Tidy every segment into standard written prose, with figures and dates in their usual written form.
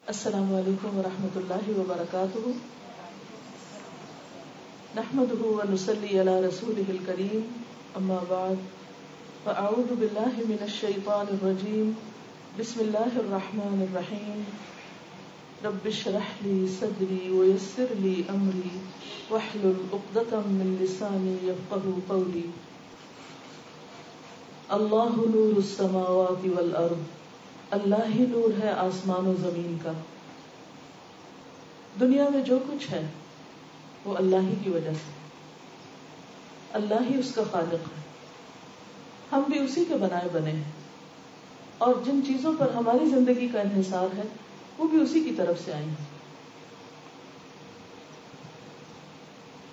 السلام علیکم ورحمۃ اللہ وبرکاتہ. نحمده ونصلي على رسوله الكريم. اما بعد فاعوذ باللہ من الشیطان الرجیم. بسم اللہ الرحمن الرحیم. رب اشرح لي صدری ويسر لي امری واحلل عقدۃ من لسانی یفقهوا قولی. اللہ نور السماوات والارض. اللہ ہی نور ہے آسمان و زمین کا. دنیا میں جو کچھ ہے وہ اللہ ہی کی وجہ سے، اللہ ہی اس کا خالق ہے. ہم بھی اسی کے بنائے بنے ہیں، اور جن چیزوں پر ہماری زندگی کا انحصار ہے وہ بھی اسی کی طرف سے آئی ہیں.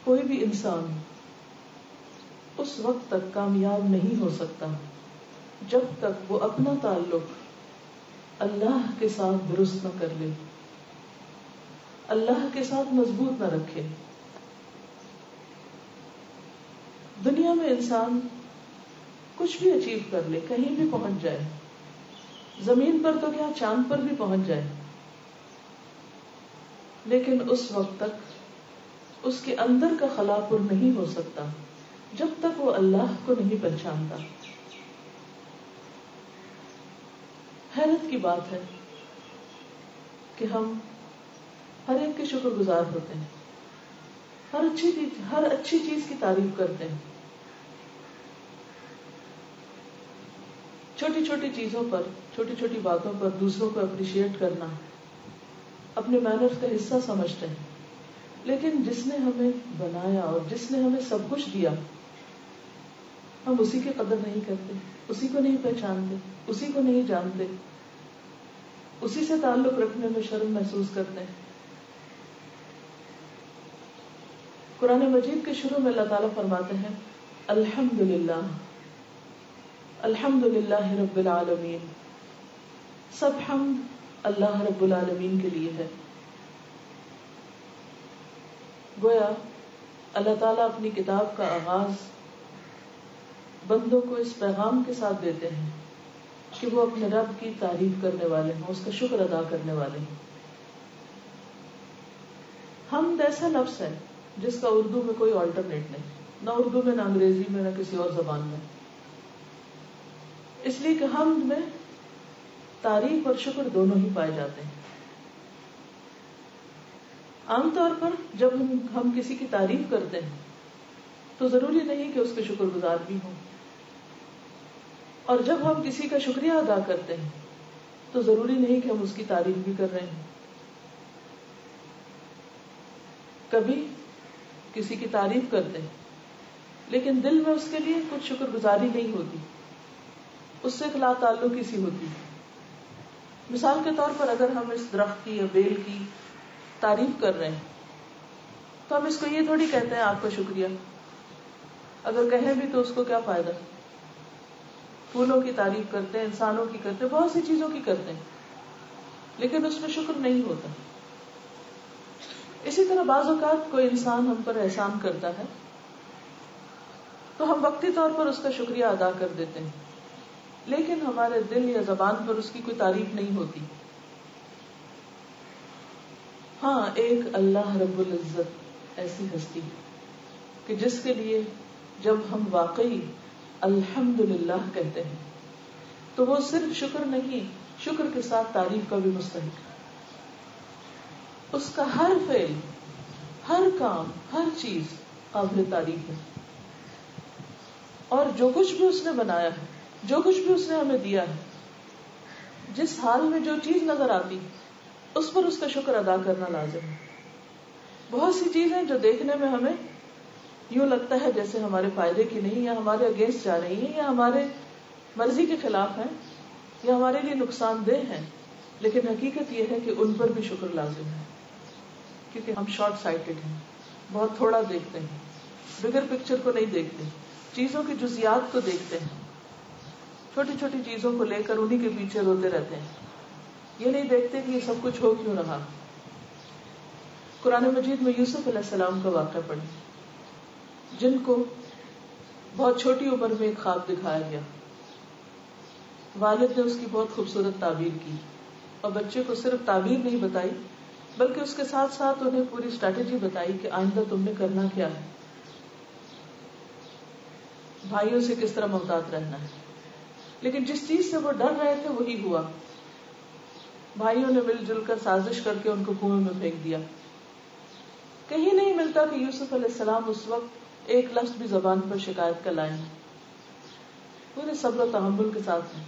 کوئی بھی انسان اس وقت تک کامیاب نہیں ہو سکتا جب تک وہ اپنا تعلق اللہ کے ساتھ درست نہ کر لے، اللہ کے ساتھ مضبوط نہ رکھے. دنیا میں انسان کچھ بھی اچیو کر لے، کہیں بھی پہنچ جائے، زمین پر تو کیا چاند پر بھی پہنچ جائے، لیکن اس وقت تک اس کے اندر کا خلا پر نہیں ہو سکتا جب تک وہ اللہ کو نہیں پہچانتا. حیرت کی بات ہے کہ ہم ہر ایک کے شکر گزار ہوتے ہیں، ہر اچھی چیز کی تعریف کرتے ہیں. چھوٹی چھوٹی چیزوں پر، چھوٹی چھوٹی باتوں پر دوسروں کو اپریشیٹ کرنا اپنے مینرز کا حصہ سمجھتے ہیں. لیکن جس نے ہمیں بنایا اور جس نے ہمیں سب کچھ دیا، ہم اسی کی قدر نہیں کرتے، اسی کو نہیں پہچانتے، اسی کو نہیں جانتے، اسی سے تعلق رکھنے میں شرم محسوس کرتے ہیں. قرآن مجید کے شروع میں اللہ تعالیٰ فرماتے ہیں الحمدللہ، الحمدللہ رب العالمین. سب حمد اللہ رب العالمین کے لیے ہے. گویا اللہ تعالیٰ اپنی کتاب کا آغاز بندوں کو اس پیغام کے ساتھ دیتے ہیں کہ وہ اپنے رب کی تعریف کرنے والے ہیں، اس کا شکر ادا کرنے والے ہیں. حمد ایسا لفظ ہے جس کا اردو میں کوئی آلٹرنیٹ نہیں، نہ اردو میں، نہ انگریزی میں، نہ کسی اور زبان میں. اس لیے کہ حمد میں تعریف اور شکر دونوں ہی پائے جاتے ہیں. عام طور پر جب ہم کسی کی تعریف کرتے ہیں تو ضروری نہیں کہ اس کے شکر گزار بھی ہوں، اور جب ہم کسی کا شکریہ ادا کرتے ہیں تو ضروری نہیں کہ ہم اس کی تعریف بھی کر رہے ہیں. کبھی کسی کی تعریف کرتے ہیں لیکن دل میں اس کے لیے کچھ شکر گزاری نہیں ہوتی، اس سے لا تعلقی سی ہوتی. مثال کے طور پر اگر ہم اس درخت کی یا بیل کی تعریف کر رہے ہیں تو ہم اس کو یہ تھوڑی کہتے ہیں آپ کا شکریہ. اگر کہیں بھی تو اس کو کیا فائدہ. پھولوں کی تعریف کرتے ہیں، انسانوں کی کرتے ہیں، بہت سی چیزوں کی کرتے ہیں، لیکن اس میں شکر نہیں ہوتا. اسی طرح بعض اوقات کوئی انسان ہم پر احسان کرتا ہے تو ہم وقتی طور پر اس کا شکریہ ادا کر دیتے ہیں، لیکن ہمارے دل یا زبان پر اس کی کوئی تعریف نہیں ہوتی. ہاں، ایک اللہ رب العزت ایسی ہستی کہ جس کے لیے جب ہم واقعی الحمدللہ کہتے ہیں تو وہ صرف شکر نہیں، شکر کے ساتھ تعریف کا بھی مستحق ہے. اس کا ہر فعل، ہر کام، ہر چیز قابل تعریف ہے. اور جو کچھ بھی اس نے بنایا ہے، جو کچھ بھی اس نے ہمیں دیا ہے، جس حال میں جو چیز نظر آتی اس پر اس کا شکر ادا کرنا لازم ہے. بہت سی چیزیں جو دیکھنے میں ہمیں یوں لگتا ہے جیسے ہمارے فائدے کی نہیں، یا ہمارے اگینسٹ جا رہی ہیں، یا ہمارے مرضی کے خلاف ہیں، یا ہمارے لیے نقصان دہ ہیں، لیکن حقیقت یہ ہے کہ ان پر بھی شکر لازم ہے. کیونکہ ہم شارٹ سائٹڈ ہیں، بہت تھوڑا دیکھتے ہیں، بگر پکچر کو نہیں دیکھتے، چیزوں کی جزیات کو دیکھتے ہیں، چھوٹی چھوٹی چیزوں کو لے کر انہی کے پیچھے روتے رہتے ہیں. یہ نہیں دیکھتے کہ یہ سب کچھ ہو کیوں رہا. قرآن مجید میں یوسف علیہ السلام کا واقعہ پڑھیں، جن کو بہت چھوٹی عمر میں ایک خواب دکھایا گیا. والد نے اس کی بہت خوبصورت تعبیر کی اور بچے کو صرف تعبیر نہیں بتائی بلکہ اس کے ساتھ ساتھ انہیں پوری اسٹریٹجی بتائی کہ آئندہ تم نے کرنا کیا ہے، بھائیوں سے کس طرح محتاط رہنا ہے. لیکن جس چیز سے وہ ڈر رہے تھے وہی ہوا. بھائیوں نے مل جل کر سازش کر کے ان کو کنویں میں پھینک دیا. کہیں نہیں ملتا کہ یوسف علیہ السلام اس وقت ایک لفظ بھی زبان پر شکایت کا لائے، پورے صبر و تحمل کے ساتھ ہیں.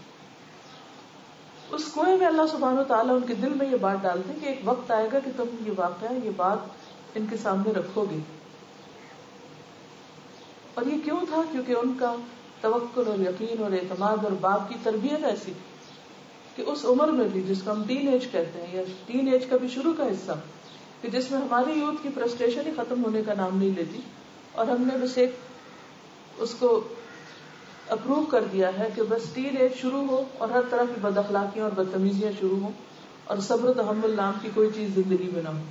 اس کنویں میں اللہ سبحانہ وتعالیٰ ان کے دل میں یہ بات ڈالتے کہ ایک وقت آئے گا کہ تم یہ واقعہ، یہ بات ان کے سامنے رکھو گے. اور یہ کیوں تھا؟ کیونکہ ان کا توکل اور یقین اور اعتماد اور باپ کی تربیت ایسی کہ اس عمر میں بھی، جس کو ہم ٹین ایج کہتے ہیں یا ٹین ایج کا بھی شروع کا حصہ، کہ جس میں ہماری یوتھ کی فرسٹریشن ہی ختم ہونے کا نام نہیں لیتی، اور ہم نے بس ایک اس کو اپروو کر دیا ہے کہ بس ٹین ایج شروع ہو اور ہر طرح کی بد اخلاقیاں اور بدتمیزیاں شروع ہوں اور صبر و تحمل نام کی کوئی چیز زندگی میں نہ ہو.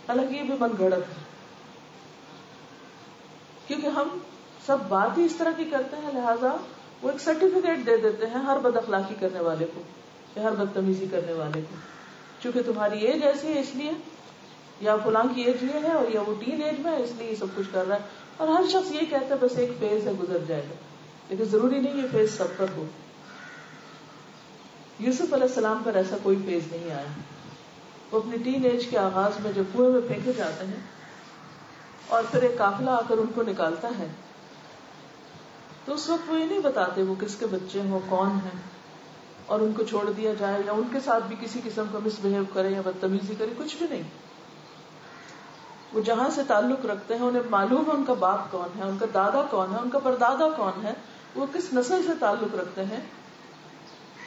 حالانکہ یہ بھی من گھڑت ہے، کیونکہ ہم سب بات ہی اس طرح کی کرتے ہیں، لہٰذا وہ ایک سرٹیفکیٹ دے دیتے ہیں ہر بد اخلاقی کرنے والے کو یا ہر بدتمیزی کرنے والے کو. چونکہ تمہاری ایج ایسی ہے اس لیے، یا فلاں کی ایج یہ ہے اور یا وہ ٹین ایج میں ہے اس لیے یہ سب کچھ کر رہا ہے. اور ہر شخص یہ کہتا ہے بس ایک فیز ہے، گزر جائے گا، لیکن ضروری نہیں یہ فیز سب پر ہو. یوسف علیہ السلام پر ایسا کوئی فیز نہیں آیا. وہ اپنی ٹین ایج کے آغاز میں جب کنویں میں پھینکے جاتے ہیں اور پھر ایک قافلہ آ کر ان کو نکالتا ہے، تو اس وقت وہ یہ نہیں بتاتے وہ کس کے بچے ہوں، کون ہیں، اور ان کو چھوڑ دیا جائے یا ان کے ساتھ بھی کسی قسم کا مس بہیو کرے یا بدتمیزی کرے، کچھ بھی نہیں. وہ جہاں سے تعلق رکھتے ہیں انہیں معلوم ہے ان کا باپ کون ہے، ان کا دادا کون ہے، ان کا پردادا کون ہے، وہ کس نسل سے تعلق رکھتے ہیں،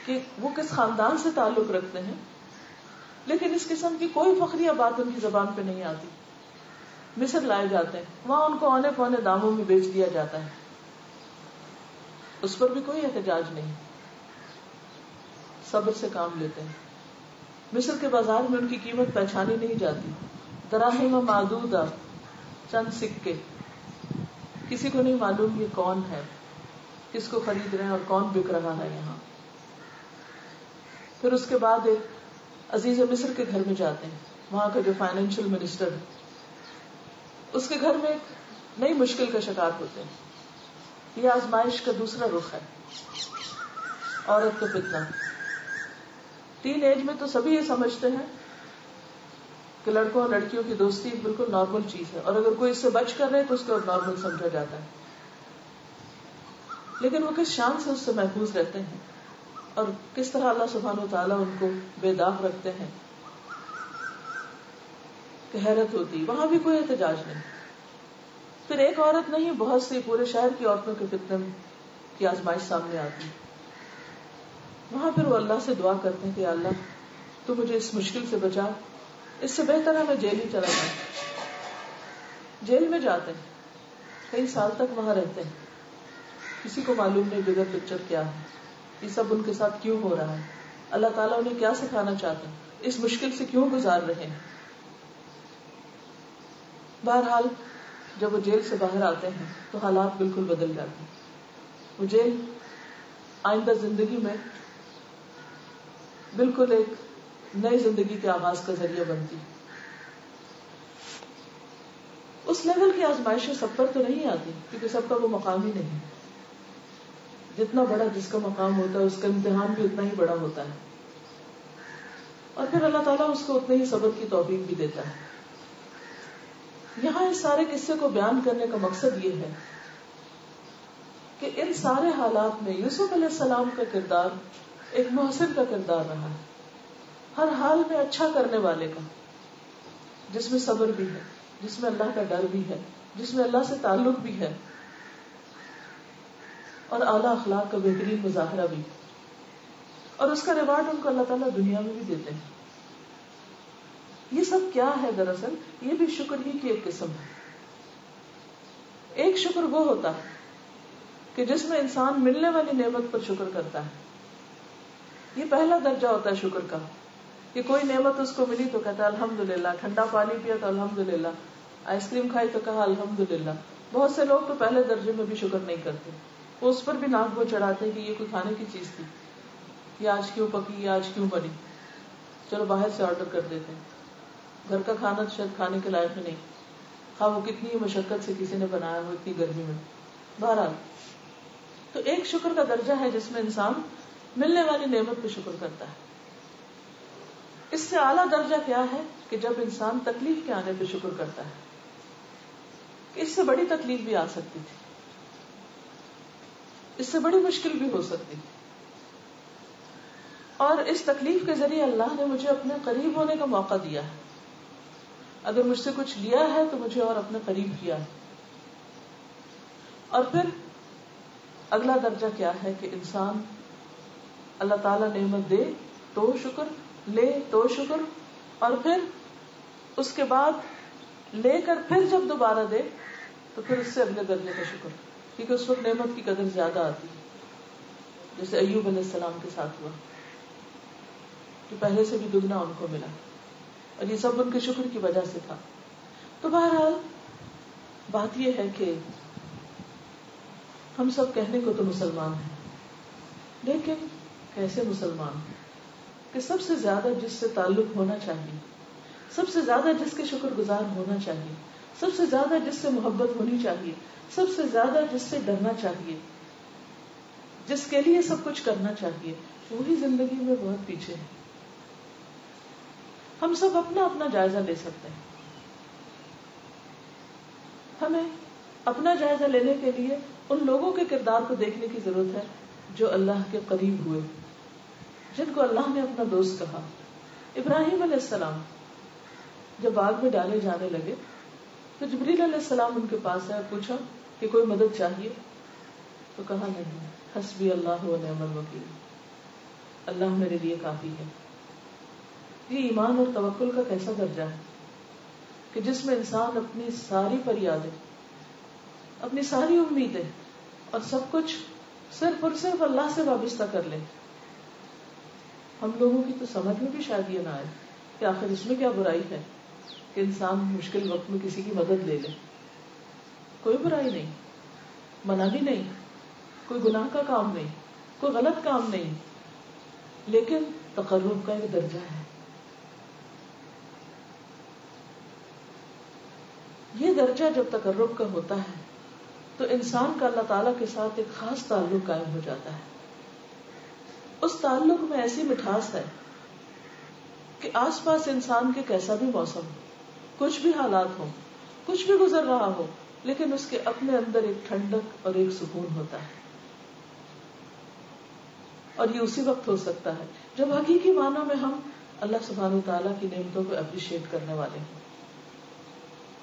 کہ وہ کس خاندان سے تعلق رکھتے ہیں. لیکن اس قسم کی کوئی فخریہ بات ان کی زبان پہ نہیں آتی. مصر لائے جاتے ہیں، وہاں ان کو اونے پونے داموں میں بیچ دیا جاتا ہے، اس پر بھی کوئی احتجاج نہیں، صبر سے کام لیتے ہیں. مصر کے بازار میں ان کی قیمت پہچانی نہیں جاتی، دراہم معدودہ، چند سکے، کسی کو نہیں معلوم یہ کون ہے، کس کو خرید رہے ہیں اور کون بک رہا ہے یہاں. پھر اس کے بعد ایک عزیز مصر کے گھر میں جاتے ہیں، وہاں کا جو فائنینشیل منسٹر ہے اس کے گھر میں ایک نئی مشکل کا شکار ہوتے ہیں. یہ آزمائش کا دوسرا رخ ہے، عورت کا فتنہ. ٹین ایج میں تو سبھی یہ سمجھتے ہیں کہ لڑکوں اور لڑکیوں کی دوستی بالکل نارمل چیز ہے، اور اگر کوئی اس سے بچ کر رہے تو اس کو نارمل سمجھا جاتا ہے. لیکن وہ کس شان سے اس سے محفوظ رہتے ہیں اور کس طرح اللہ سبحانہ وتعالیٰ ان کو بے داغ رکھتے ہیں کہ حیرت ہوتی. وہاں بھی کوئی احتجاج نہیں. پھر ایک عورت نہیں، بہت سی پورے شہر کی عورتوں کے فتنے کی آزمائش سامنے آتی. وہاں پھر وہ اللہ سے دعا کرتے ہیں کہ اللہ تو مجھے اس مشکل سے بچا، اس سے بہتر ہے میں جیل ہی چلا جاؤں. جیل میں جاتے ہیں، کئی سال تک وہاں رہتے ہیں، کسی کو معلوم نہیں بغیر پکچر کیا ہے، یہ سب ان کے ساتھ کیوں ہو رہا ہے، اللہ تعالیٰ انہیں کیا سکھانا چاہتے ہیں، اس مشکل سے کیوں گزار رہے ہیں. بہرحال جب وہ جیل سے باہر آتے ہیں تو حالات بالکل بدل جاتے ہیں. وہ جیل آئندہ زندگی میں بالکل ایک نئی زندگی کے آغاز کا ذریعہ بنتی. اس لیول کی آزمائشیں سب پر تو نہیں آتی کیونکہ سب کا وہ مقام ہی نہیں. جتنا بڑا جس کا مقام ہوتا ہے اس کا امتحان بھی اتنا ہی بڑا ہوتا ہے، اور پھر اللہ تعالیٰ اس کو اتنے ہی صبر کی توفیق بھی دیتا ہے. یہاں اس سارے قصے کو بیان کرنے کا مقصد یہ ہے کہ ان سارے حالات میں یوسف علیہ السلام کا کردار ایک محسن کا کردار رہا ہے، ہر حال میں اچھا کرنے والے کا، جس میں صبر بھی ہے، جس میں اللہ کا ڈر بھی ہے، جس میں اللہ سے تعلق بھی ہے، اور اعلیٰ اخلاق کا بہترین مظاہرہ بھی. اور اس کا ریوارڈ ان کو اللہ تعالیٰ دنیا میں بھی دیتے ہیں. یہ سب کیا ہے؟ دراصل یہ بھی شکر ہی کی ایک قسم ہے. ایک شکر وہ ہوتا ہے کہ جس میں انسان ملنے والی نعمت پر شکر کرتا ہے. یہ پہلا درجہ ہوتا ہے شکر کا، کہ کوئی نعمت اس کو ملی تو کہتا ہے الحمدللہ، ٹھنڈا پانی پیا تو الحمدللہ، آئس کریم کھائی تو کہا الحمدللہ. بہت سے لوگ تو پہلے درجے میں بھی شکر نہیں کرتے، وہ اس پر بھی ناک وہ چڑھاتے ہیں کہ یہ کوئی کھانے کی چیز تھی، یہ آج کیوں پکی، یہ آج کیوں بنی. چلو باہر سے آرڈر کر دیتے ہیں, گھر کا کھانا شاید کھانے کے لائق نہیں, ہاں وہ کتنی مشقت سے کسی نے بنایا ہو اتنی گرمی میں. بہرحال تو ایک شکر کا درجہ ہے جس میں انسان ملنے والی نعمت پہ شکر کرتا ہے. اس سے اعلیٰ درجہ کیا ہے کہ جب انسان تکلیف کے آنے پہ شکر کرتا ہے. اس سے بڑی تکلیف بھی آ سکتی تھی, اس سے بڑی مشکل بھی ہو سکتی تھی, اور اس تکلیف کے ذریعے اللہ نے مجھے اپنے قریب ہونے کا موقع دیا ہے. اگر مجھ سے کچھ لیا ہے تو مجھے اور اپنے قریب کیا ہے. اور پھر اگلا درجہ کیا ہے کہ انسان اللہ تعالیٰ نعمت دے تو شکر, لے تو شکر, اور پھر اس کے بعد لے کر پھر جب دوبارہ دے تو پھر اس سے اگلے درجے کا شکر, کیونکہ اس وقت نعمت کی قدر زیادہ آتی ہے. جیسے ایوب علیہ السلام کے ساتھ ہوا کہ پہلے سے بھی دگنا ان کو ملا, اور یہ سب ان کے شکر کی وجہ سے تھا. تو بہرحال بات یہ ہے کہ ہم سب کہنے کو تو مسلمان ہیں, لیکن کیسے مسلمان کہ سب سے زیادہ جس سے تعلق ہونا چاہیے, سب سے زیادہ جس کے شکر گزار ہونا چاہیے, سب سے زیادہ جس سے محبت ہونی چاہیے, سب سے زیادہ جس سے ڈرنا چاہیے, جس کے لیے سب کچھ کرنا چاہیے, وہی زندگی میں بہت پیچھے ہے. ہم سب اپنا اپنا جائزہ لے سکتے ہیں. ہمیں اپنا جائزہ لینے کے لیے ان لوگوں کے کردار کو دیکھنے کی ضرورت ہے جو اللہ کے قریب ہوئے, جن کو اللہ نے اپنا دوست کہا. ابراہیم علیہ السلام جب باغ میں ڈالے جانے لگے تو جبریل علیہ السلام ان کے پاس آیا, پوچھا کہ کوئی مدد چاہیے, تو کہا نہیں, حسبی اللہ و نعم الوکیل, اللہ میرے لیے کافی ہے. یہ ایمان اور توکل کا کیسا درجہ ہے کہ جس میں انسان اپنی ساری فریادیں, اپنی ساری امیدیں اور سب کچھ صرف اور صرف اللہ سے وابستہ کر لے. ہم لوگوں کی تو سمجھ میں بھی شاید یہ نہ آئے کہ آخر اس میں کیا برائی ہے کہ انسان مشکل وقت میں کسی کی مدد لے لے. کوئی برائی نہیں, منع بھی نہیں, کوئی گناہ کا کام نہیں, کوئی غلط کام نہیں, لیکن تقرب کا ایک درجہ ہے. یہ درجہ جب تقرب کا ہوتا ہے تو انسان کا اللہ تعالیٰ کے ساتھ ایک خاص تعلق قائم ہو جاتا ہے. اس تعلق میں ایسی مٹھاس ہے کہ آس پاس انسان کے کیسا بھی موسم ہو, کچھ بھی حالات ہو, کچھ بھی گزر رہا ہو, لیکن اس کے اپنے اندر ایک ٹھنڈک اور ایک سکون ہوتا ہے. اور یہ اسی وقت ہو سکتا ہے جب حقیقی معنوں میں ہم اللہ سبحانہ و تعالیٰ کی نعمتوں کو اپریشیٹ کرنے والے ہوں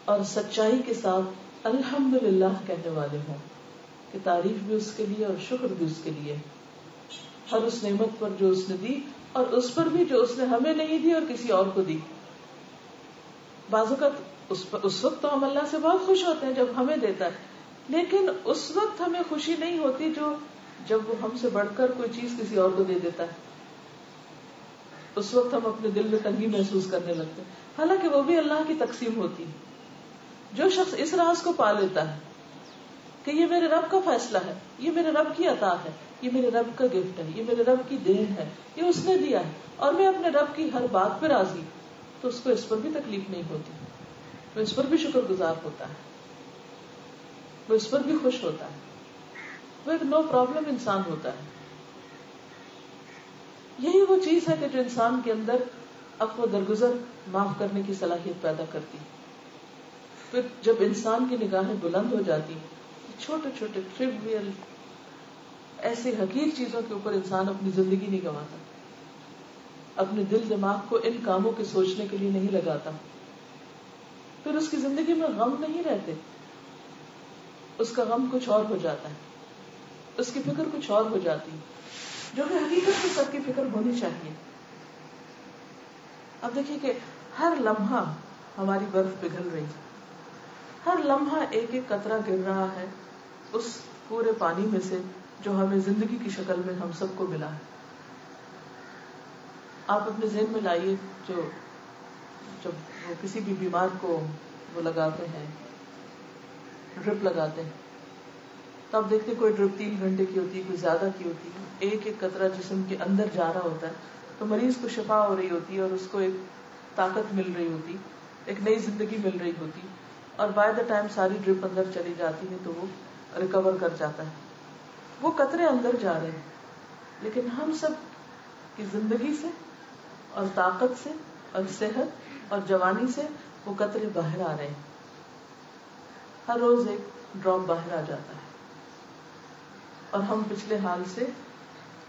اور سچائی کے ساتھ الحمدللہ کہنے والے ہوں کہ تعریف بھی اس کے لیے اور شکر بھی اس کے لیے, ہر اس نعمت پر جو اس نے دی اور اس پر بھی جو اس نے ہمیں نہیں دی اور کسی اور کو دی. بعض اوقات اس وقت تو ہم اللہ سے بہت خوش ہوتے ہیں جب ہمیں دیتا ہے, لیکن اس وقت ہمیں خوشی نہیں ہوتی جب وہ ہم سے بڑھ کر کوئی چیز کسی اور کو دے دیتا ہے. اس وقت ہم اپنے دل میں تنگی محسوس کرنے لگتے ہیں, حالانکہ وہ بھی اللہ کی تقسیم ہوتی ہے. جو شخص اس راز کو پا لیتا ہے کہ یہ میرے رب کا فیصلہ ہے, یہ میرے رب کی عطا ہے, یہ میرے رب کا گفٹ ہے, یہ میرے رب کی دین ہے, یہ اس نے دیا ہے, اور میں اپنے رب کی ہر بات پہ راضی, تو اس کو اس پر بھی تکلیف نہیں ہوتی, وہ اس پر بھی شکر گزار ہوتا ہے, وہ اس پر بھی خوش ہوتا ہے, وہ ایک نو پرابلم انسان ہوتا ہے. یہی وہ چیز ہے کہ جو انسان کے اندر عفو درگزر, معاف کرنے کی صلاحیت پیدا کرتی. پھر جب انسان کی نگاہیں بلند ہو جاتی, چھوٹے چھوٹے ٹریویل ایسی حقیر چیزوں کے اوپر انسان اپنی زندگی نہیں گنواتا, اپنے دل دماغ کو ان کاموں کے سوچنے کے لیے نہیں لگاتا, پھر اس کی زندگی میں غم نہیں رہتے, اس کا غم کچھ اور ہو جاتا ہے, اس کی فکر کچھ اور ہو جاتی, جو کہ حقیقت میں سب کی فکر ہونی چاہیے. اب دیکھیے کہ ہر لمحہ ہماری برف پگھل رہی ہے, ہر لمحہ ایک ایک قطرہ گر رہا ہے اس پورے پانی میں سے جو ہمیں زندگی کی شکل میں ہم سب کو ملا ہے. آپ اپنے ذہن میں لائیے جب وہ کسی بھی بیمار کو وہ لگاتے ہیں, ڈرپ لگاتے ہیں, تو آپ دیکھتے کوئی ڈرپ 3 گھنٹے کی ہوتی ہے, کوئی زیادہ کی ہوتی ہے, ایک ایک قطرہ جسم کے اندر جا رہا ہوتا ہے, تو مریض کو شفا ہو رہی ہوتی ہے اور اس کو ایک طاقت مل رہی ہوتی, ایک نئی زندگی مل رہی ہوتی, اور بائی دا ٹائم ساری ڈرپ اندر چلی جاتی ہے تو وہ ریکور کر جاتا ہے. وہ قطرے اندر جا رہے ہیں, لیکن ہم سب کی زندگی سے اور طاقت سے اور صحت اور جوانی سے وہ قطرے باہر آ رہے ہیں. ہر روز ایک ڈراپ باہر آ جاتا ہے اور ہم پچھلے حال سے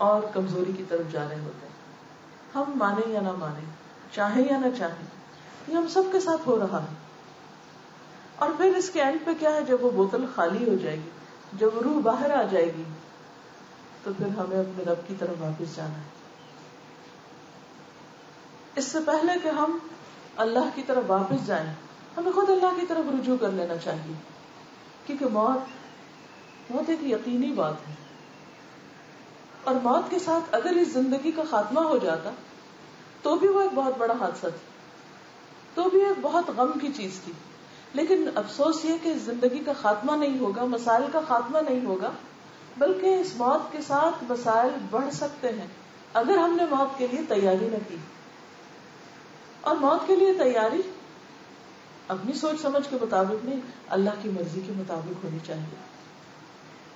اور کمزوری کی طرف جا رہے ہوتے ہیں. ہم مانیں یا نہ مانیں, چاہیں یا نہ چاہیں, یہ ہم سب کے ساتھ ہو رہا ہے. اور پھر اس کے اینڈ پہ کیا ہے, جب وہ بوتل خالی ہو جائے گی, جب روح باہر آ جائے گی, تو پھر ہمیں اپنے رب کی طرف واپس جانا ہے. اس سے پہلے کہ ہم اللہ کی طرف واپس جائیں, ہمیں خود اللہ کی طرف رجوع کر لینا چاہیے, کیونکہ موت ایک یقینی بات ہے. اور موت کے ساتھ اگر اس زندگی کا خاتمہ ہو جاتا تو بھی وہ ایک بہت بڑا حادثہ تھا, تو بھی ایک بہت غم کی چیز تھی. لیکن افسوس یہ کہ اس زندگی کا خاتمہ نہیں ہوگا, مسائل کا خاتمہ نہیں ہوگا, بلکہ اس موت کے ساتھ مسائل بڑھ سکتے ہیں اگر ہم نے موت کے لیے تیاری نہ کی. اور موت کے لیے تیاری اپنی سوچ سمجھ کے مطابق نہیں, اللہ کی مرضی کے مطابق ہونی چاہیے.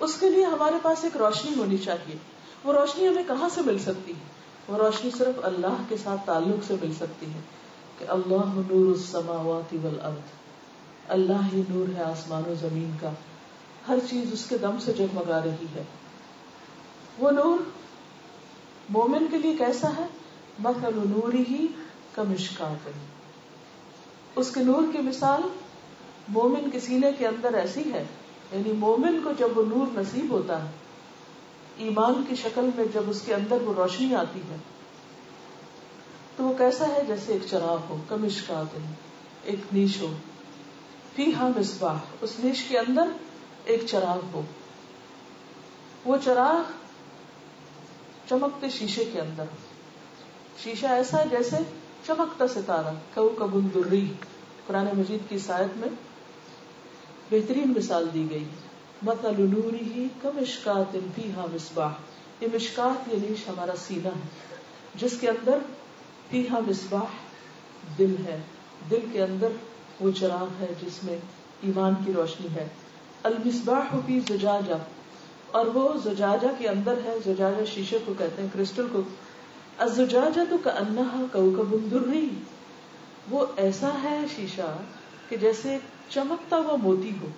اس کے لیے ہمارے پاس ایک روشنی ہونی چاہیے. وہ روشنی ہمیں کہاں سے مل سکتی ہے؟ وہ روشنی صرف اللہ کے ساتھ تعلق سے مل سکتی ہے کہ اللہ نور السماوات والارض, اللہ ہی نور ہے آسمان و زمین کا, ہر چیز اس کے دم سے جگمگا رہی ہے. وہ نور مومن کے لیے کیسا ہے؟ مثل نورہ کمشکاۃ, اس کے نور کی مثال مومن کے سینے کے اندر ایسی ہے, یعنی مومن کو جب وہ نور نصیب ہوتا ہے, ایمان کی شکل میں جب اس کے اندر وہ روشنی آتی ہے, تو وہ کیسا ہے؟ جیسے ایک چراغ ہو, کمشکاۃ, ایک نیش ہو, فیہا مصباح, اس نیش کے اندر ایک چراغ ہو. وہ چراغ چمکتے شیشے کے اندر, شیشہ ایسا جیسے چمکتا ستارہ, کوكب دري, قرآن مجید کی آیت میں بہترین مثال دی گئی. مثل نورہ کمشکاۃ فیہا مصباح, یہ مشکات یہ نیش ہمارا سینہ ہے جس کے اندر فیہا مصباح, دل ہے, دل کے اندر وہ چراغ ہے جس میں ایمان کی روشنی ہے. المصباح فی زجاجہ, اور وہ زجاجہ کے اندر ہے, زجاجہ شیشے کو کہتے ہیں, کرسٹل کو. الزجاجہ کأنہا کوكب دري, وہ ایسا ہے شیشہ کہ جیسے چمکتا ہوا موتی ہو.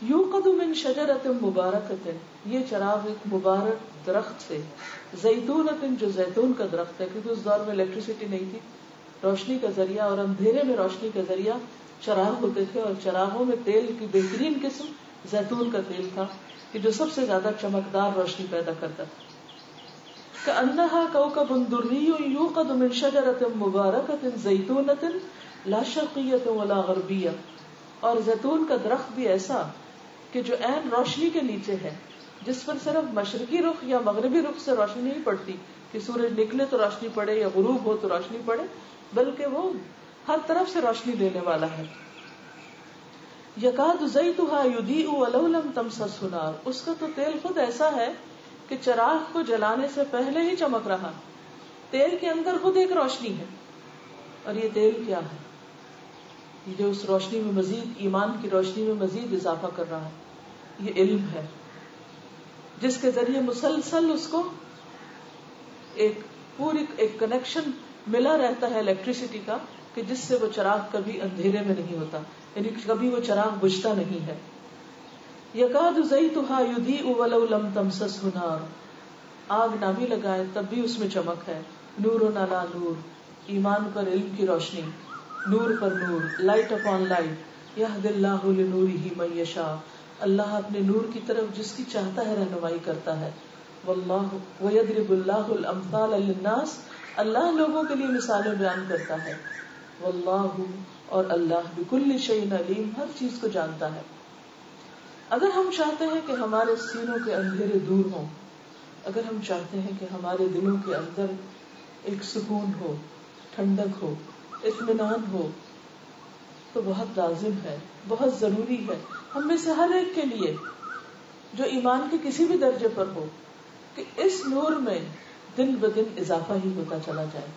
یوقد من شجرۃ مبارکۃ, یہ چراغ ایک مبارک درخت سے, زیتونۃ, جو زیتون کا درخت ہے, کیونکہ اس دور میں الیکٹریسٹی نہیں تھی, روشنی کا ذریعہ اور اندھیرے میں روشنی کا ذریعہ چراغ ہوتے تھے, اور چراغوں میں تیل کی بہترین قسم زیتون کا تیل تھا کہ جو سب سے زیادہ چمکدار روشنی پیدا کرتا تھا. کأنہا کوكب دري یوقد من شجرۃ مبارکۃ زیتونۃ لا شرقیۃ ولا غربیہ, اور زیتون کا درخت بھی ایسا کہ جو عین روشنی کے نیچے ہے, جس پر صرف مشرقی رخ یا مغربی رخ سے روشنی نہیں پڑتی کہ سورج نکلے تو روشنی پڑے یا غروب ہو تو روشنی پڑے, بلکہ وہ ہر طرف سے روشنی دینے والا ہے. یکاد زیتھا یضیء ولو لم تمسسہ نار, اس کا تو تیل خود ایسا ہے کہ چراغ کو جلانے سے پہلے ہی چمک رہا. تیل کے اندر خود ایک روشنی ہے. اور یہ تیل کیا ہے؟ یہ جو اس روشنی میں مزید, ایمان کی روشنی میں مزید اضافہ کر رہا ہے, یہ علم ہے جس کے ذریعے مسلسل اس کو ایک کنیکشن ملا رہتا ہے الیکٹریسٹی کا, کہ جس سے وہ چراغ کبھی اندھیرے میں نہیں ہوتا, یعنی کبھی وہ چراغ بجھتا نہیں ہے. یکاد زیتھا یضیء ولو لم تمسسہ نار, آگ نہ بھی لگائے تب بھی اس میں چمک ہے. نور علی نور, ایمان پر علم کی روشنی, نور پر نور, لائٹ اپون لائٹ. یہد اللہ لنورہ من یشاء, اللہ اپنے نور کی طرف جس کی چاہتا ہے رہنمائی کرتا ہے. واللہ ویضرب اللہ الامثال للناس, اللہ لوگوں کے لیے مثالیں بیان کرتا ہے. واللہ, اور اللہ بکل شیء علیم, ہر چیز کو جانتا ہے. اگر ہم چاہتے ہیں کہ ہمارے سینوں کے اندھیرے دور ہوں, اگر ہم چاہتے ہیں کہ ہمارے دلوں کے اندر ایک سکون ہو, ٹھنڈک ہو, اطمینان ہو, تو بہت لازم ہے, بہت ضروری ہے ہم میں سے ہر ایک کے لیے جو ایمان کے کسی بھی درجے پر ہو, کہ اس نور میں دن بدن اضافہ ہی ہوتا چلا جائے,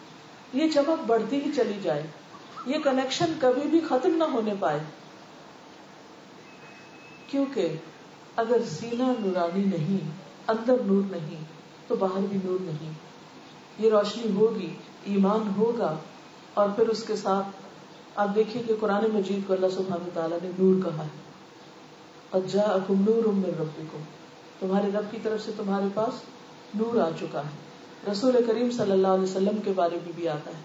یہ چمک بڑھتی ہی چلی جائے, یہ کنیکشن کبھی بھی ختم نہ ہونے پائے. کیونکہ اگر سینہ نورانی نہیں, اندر نور نہیں, تو باہر بھی نور نہیں. یہ روشنی ہوگی, ایمان ہوگا, اور پھر اس کے ساتھ آپ دیکھیے کہ قرآن مجید کو اللہ سبحانہ وتعالیٰ نے نور کہا ہے. قد جاءکم نور من ربکم, تمہارے رب کی طرف سے تمہارے پاس نور آ چکا ہے. رسول کریم صلی اللہ علیہ وسلم کے بارے میں بھی آتا ہے.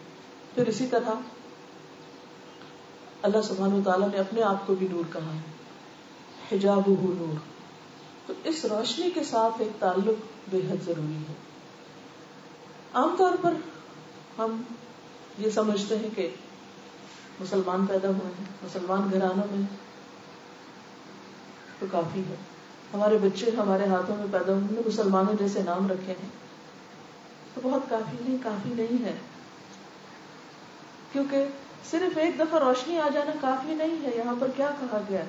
پھر اسی طرح اللہ سبحانہ وتعالیٰ نے اپنے آپ کو بھی نور کہا ہے, حجابہ نور. تو اس روشنی کے ساتھ ایک تعلق بے حد ضروری ہے. عام طور پر ہم یہ سمجھتے ہیں کہ مسلمان پیدا ہوئے ہیں, مسلمان گھرانوں میں تو کافی ہے, ہمارے بچے ہمارے ہاتھوں میں پیدا ہوئے ہیں, مسلمانوں جیسے نام رکھے ہیں, تو بہت کافی نہیں ہے. کیونکہ صرف ایک دفعہ روشنی آ جانا کافی نہیں ہے. یہاں پر کیا کہا گیا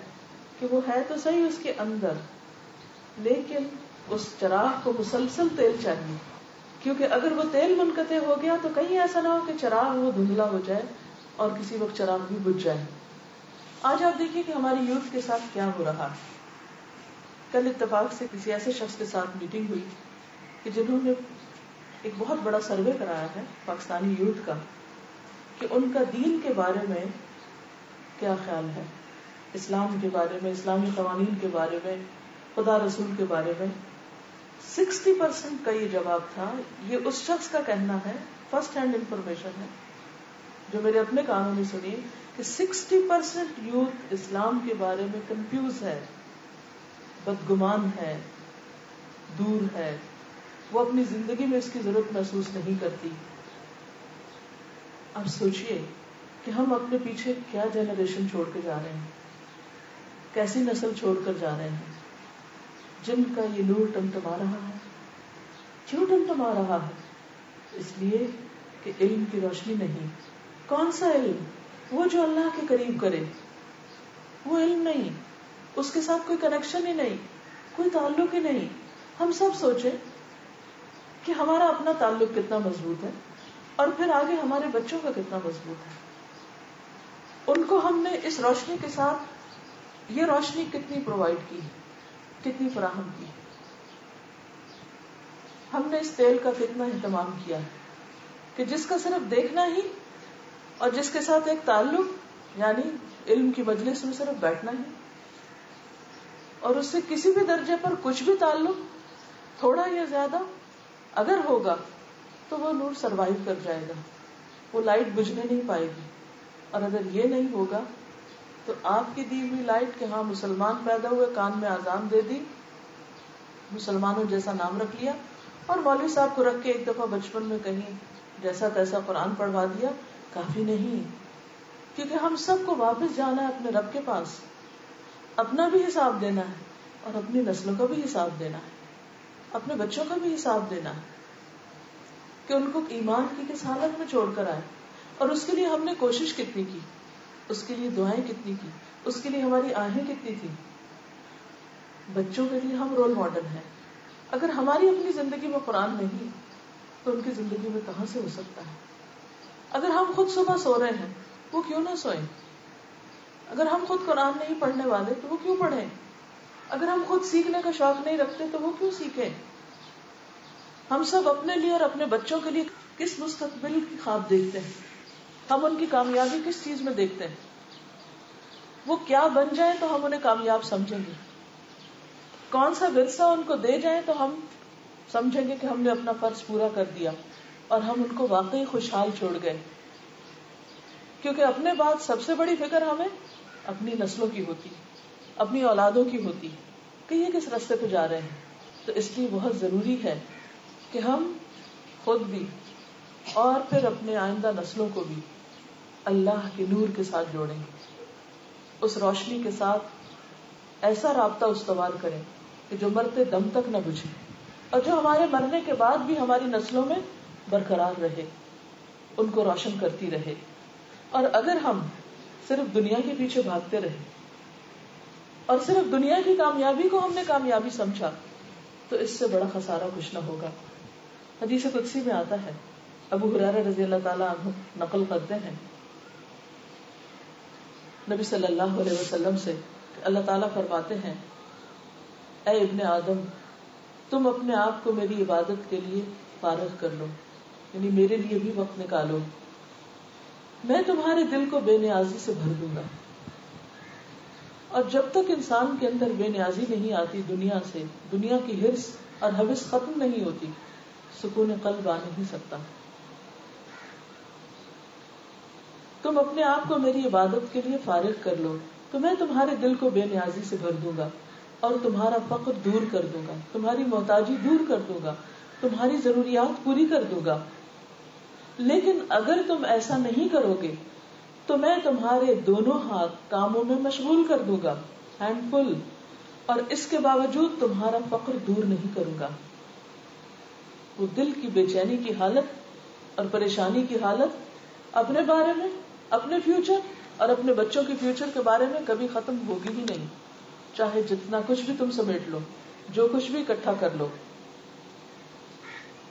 کہ وہ ہے تو صحیح اس کے اندر, لیکن اس چراغ کو مسلسل تیل چاہیے. کیونکہ اگر وہ تیل منقطع ہو گیا تو کہیں ایسا نہ ہو کہ چراغ وہ دھندلا ہو جائے اور کسی وقت چراغ بھی بجھ جائے. آج آپ دیکھیے کہ ہماری یوتھ کے ساتھ کیا ہو رہا ہے. کل اتفاق سے کسی ایسے شخص کے ساتھ میٹنگ ہوئی کہ جنہوں نے ایک بہت بڑا سروے کرایا ہے پاکستانی یوتھ کا, کہ ان کا دین کے بارے میں کیا خیال ہے, اسلام کے بارے میں, اسلامی قوانین کے بارے میں, خدا رسول کے بارے میں. 60% کا یہ جواب تھا. یہ اس شخص کا کہنا ہے, فرسٹ ہینڈ انفارمیشن ہے جو میرے اپنے کانوں میں سنی, کہ 60% یوتھ اسلام کے بارے میں کنفیوز ہے, بدگمان ہے, دور ہے, وہ اپنی زندگی میں اس کی ضرورت محسوس نہیں کرتی. اب سوچئے کہ ہم اپنے پیچھے کیا جنریشن چھوڑ کے جا رہے ہیں, کیسی نسل چھوڑ کر جا رہے ہیں جن کا یہ نور ٹمٹما رہا ہے. کیوں ٹمٹما رہا ہے؟ اس لیے کہ علم کی روشنی نہیں. کون سا علم؟ وہ جو اللہ کے قریب کرے, وہ علم نہیں, اس کے ساتھ کوئی کنیکشن ہی نہیں, کوئی تعلق ہی نہیں. ہم سب سوچیں کہ ہمارا اپنا تعلق کتنا مضبوط ہے, اور پھر آگے ہمارے بچوں کا کتنا مضبوط ہے. ان کو ہم نے اس روشنی کے ساتھ یہ روشنی کتنی پرووائڈ کی, کتنی فراہم کی. ہم نے اس تیل کا کتنا اہتمام کیا کہ جس کا صرف دیکھنا ہی اور جس کے ساتھ ایک تعلق یعنی علم کی مجلس میں صرف بیٹھنا ہی, اور اس سے کسی بھی درجے پر کچھ بھی تعلق تھوڑا یا زیادہ اگر ہوگا تو وہ نور سروائیو کر جائے گا, وہ لائٹ بجھنے نہیں پائے گی. اور اگر یہ نہیں ہوگا تو آپ کی دی ہوئی لائٹ کہ ہاں مسلمان پیدا ہوئے, کان میں اذان دے دی, مسلمانوں جیسا نام رکھ لیا, اور مولوی صاحب کو رکھ کے ایک دفعہ بچپن میں کہیں جیسا تیسا قرآن پڑھوا دیا, کافی نہیں. کیونکہ ہم سب کو واپس جانا ہے اپنے رب کے پاس, اپنا بھی حساب دینا ہے اور اپنی نسلوں کا بھی حساب دینا ہے, اپنے بچوں کا بھی حساب دینا ہے کہ ان کو ایمان کی کس حالت میں چھوڑ کر آئے, اور اس کے لیے ہم نے کوشش کتنی کی, اس کے لیے دعائیں کتنی کی, اس کے لیے ہماری آہیں کتنی تھی. بچوں کے لیے ہم رول ماڈل ہیں. اگر ہماری اپنی زندگی میں قرآن نہیں تو ان کی زندگی میں کہاں سے ہو سکتا ہے. اگر ہم خود صبح سو رہے ہیں وہ کیوں نہ سوئیں, اگر ہم خود قرآن نہیں پڑھنے والے تو وہ کیوں پڑھیں, اگر ہم خود سیکھنے کا شوق نہیں رکھتے تو وہ کیوں سیکھیں. ہم سب اپنے لیے اور اپنے بچوں کے لیے کس مستقبل کی خواب دیکھتے ہیں, ہم ان کی کامیابی کس چیز میں دیکھتے ہیں, وہ کیا بن جائیں تو ہم انہیں کامیاب سمجھیں گے, کون سا ورثہ ان کو دے جائیں تو ہم سمجھیں گے کہ ہم نے اپنا فرض پورا کر دیا اور ہم ان کو واقعی خوشحال چھوڑ گئے. کیونکہ اپنے بعد سب سے بڑی فکر ہمیں اپنی نسلوں کی ہوتی, اپنی اولادوں کی ہوتی کہ یہ کس راستے پہ جا رہے ہیں. تو اس لیے بہت ضروری ہے کہ ہم خود بھی اور پھر اپنے آئندہ نسلوں کو بھی اللہ کے نور کے ساتھ جوڑیں, اس روشنی کے ساتھ ایسا رابطہ استوار کریں کہ جو مرتے دم تک نہ بجھے, اور جو ہمارے مرنے کے بعد بھی ہماری نسلوں میں برقرار رہے, ان کو روشن کرتی رہے. اور اگر ہم صرف دنیا کے پیچھے بھاگتے رہے اور صرف دنیا کی کامیابی کو ہم نے کامیابی سمجھا تو اس سے بڑا خسارہ کچھ نہ ہوگا. حدیث قدسی میں آتا ہے، ابو ہریرہ رضی اللہ تعالیٰ عنہ نقل کرتے ہیں نبی صلی اللہ علیہ وسلم سے کہ اللہ تعالیٰ فرماتے ہیں، اے ابن آدم، تم اپنے آپ کو میری عبادت کے لیے فارغ کر لو، یعنی میرے لیے بھی وقت نکالو، میں تمہارے دل کو بے نیازی سے بھر دوں گا. اور جب تک انسان کے اندر بے نیازی نہیں آتی دنیا سے، دنیا کی حرص اور ہوس ختم نہیں ہوتی، سکون قلب آ نہیں سکتا. تم اپنے آپ کو میری عبادت کے لیے فارغ کر لو تو میں تمہارے دل کو بے نیازی سے بھر دوں گا اور تمہارا فقر دور کر دوں گا، تمہاری محتاجی دور کر دوں گا، تمہاری ضروریات پوری کر دوں گا. لیکن اگر تم ایسا نہیں کرو گے تو میں تمہارے دونوں ہاتھ کاموں میں مشغول کر دوں گا، ہینڈ فل، اور اس کے باوجود تمہارا فقر دور نہیں کروں گا. وہ دل کی بے چینی کی حالت اور پریشانی کی حالت اپنے بارے میں، اپنے فیوچر اور اپنے بچوں کے فیوچر کے بارے میں کبھی ختم ہوگی ہی نہیں، چاہے جتنا کچھ بھی تم سمیٹ لو، جو کچھ بھی اکٹھا کر لو.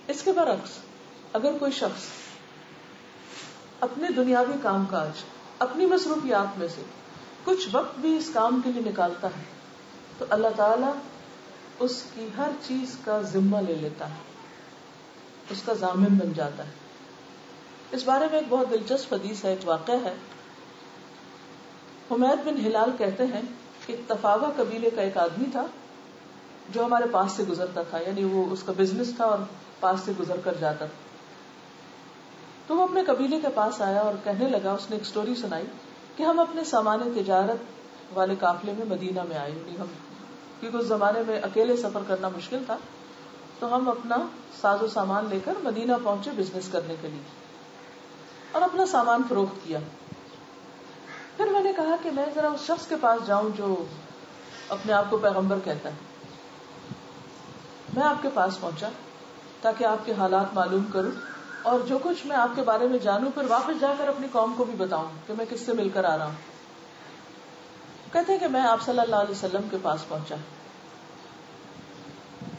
اس کے برعکس اگر کوئی شخص اپنے دنیاوی کام کاج، اپنی مصروفیات میں سے کچھ وقت بھی اس کام کے لیے نکالتا ہے تو اللہ تعالیٰ اس کی ہر چیز کا ذمہ لے لیتا ہے، اس کا ضامن بن جاتا ہے. اس بارے میں ایک بہت دلچسپ حدیث ہے، ایک واقعہ ہے. حمید بن ہلال کہتے ہیں کہ تفاوہ قبیلے کا ایک آدمی تھا جو ہمارے پاس سے گزرتا تھا، یعنی وہ اس کا بزنس تھا اور پاس سے گزر کر جاتا تھا. تو وہ اپنے قبیلے کے پاس آیا اور کہنے لگا، اس نے ایک سٹوری سنائی کہ ہم اپنے سامان تجارت والے قافلے میں مدینہ میں آئے، کیونکہ اس زمانے میں اکیلے سفر کرنا مشکل تھا، تو ہم اپنا ساز و سامان لے کر مدینہ پہنچے بزنس کرنے کے لیے اور اپنا سامان فروخت کیا. پھر میں نے کہا کہ میں ذرا اس شخص کے پاس جاؤں جو اپنے آپ کو پیغمبر کہتا ہے. میں آپ کے پاس پہنچا تاکہ آپ کے حالات معلوم کروں اور جو کچھ میں آپ کے بارے میں جانوں پھر واپس جا کر اپنی قوم کو بھی بتاؤں کہ میں کس سے مل کر آ رہا ہوں. کہتے ہیں کہ میں آپ صلی اللہ علیہ وسلم کے پاس پہنچا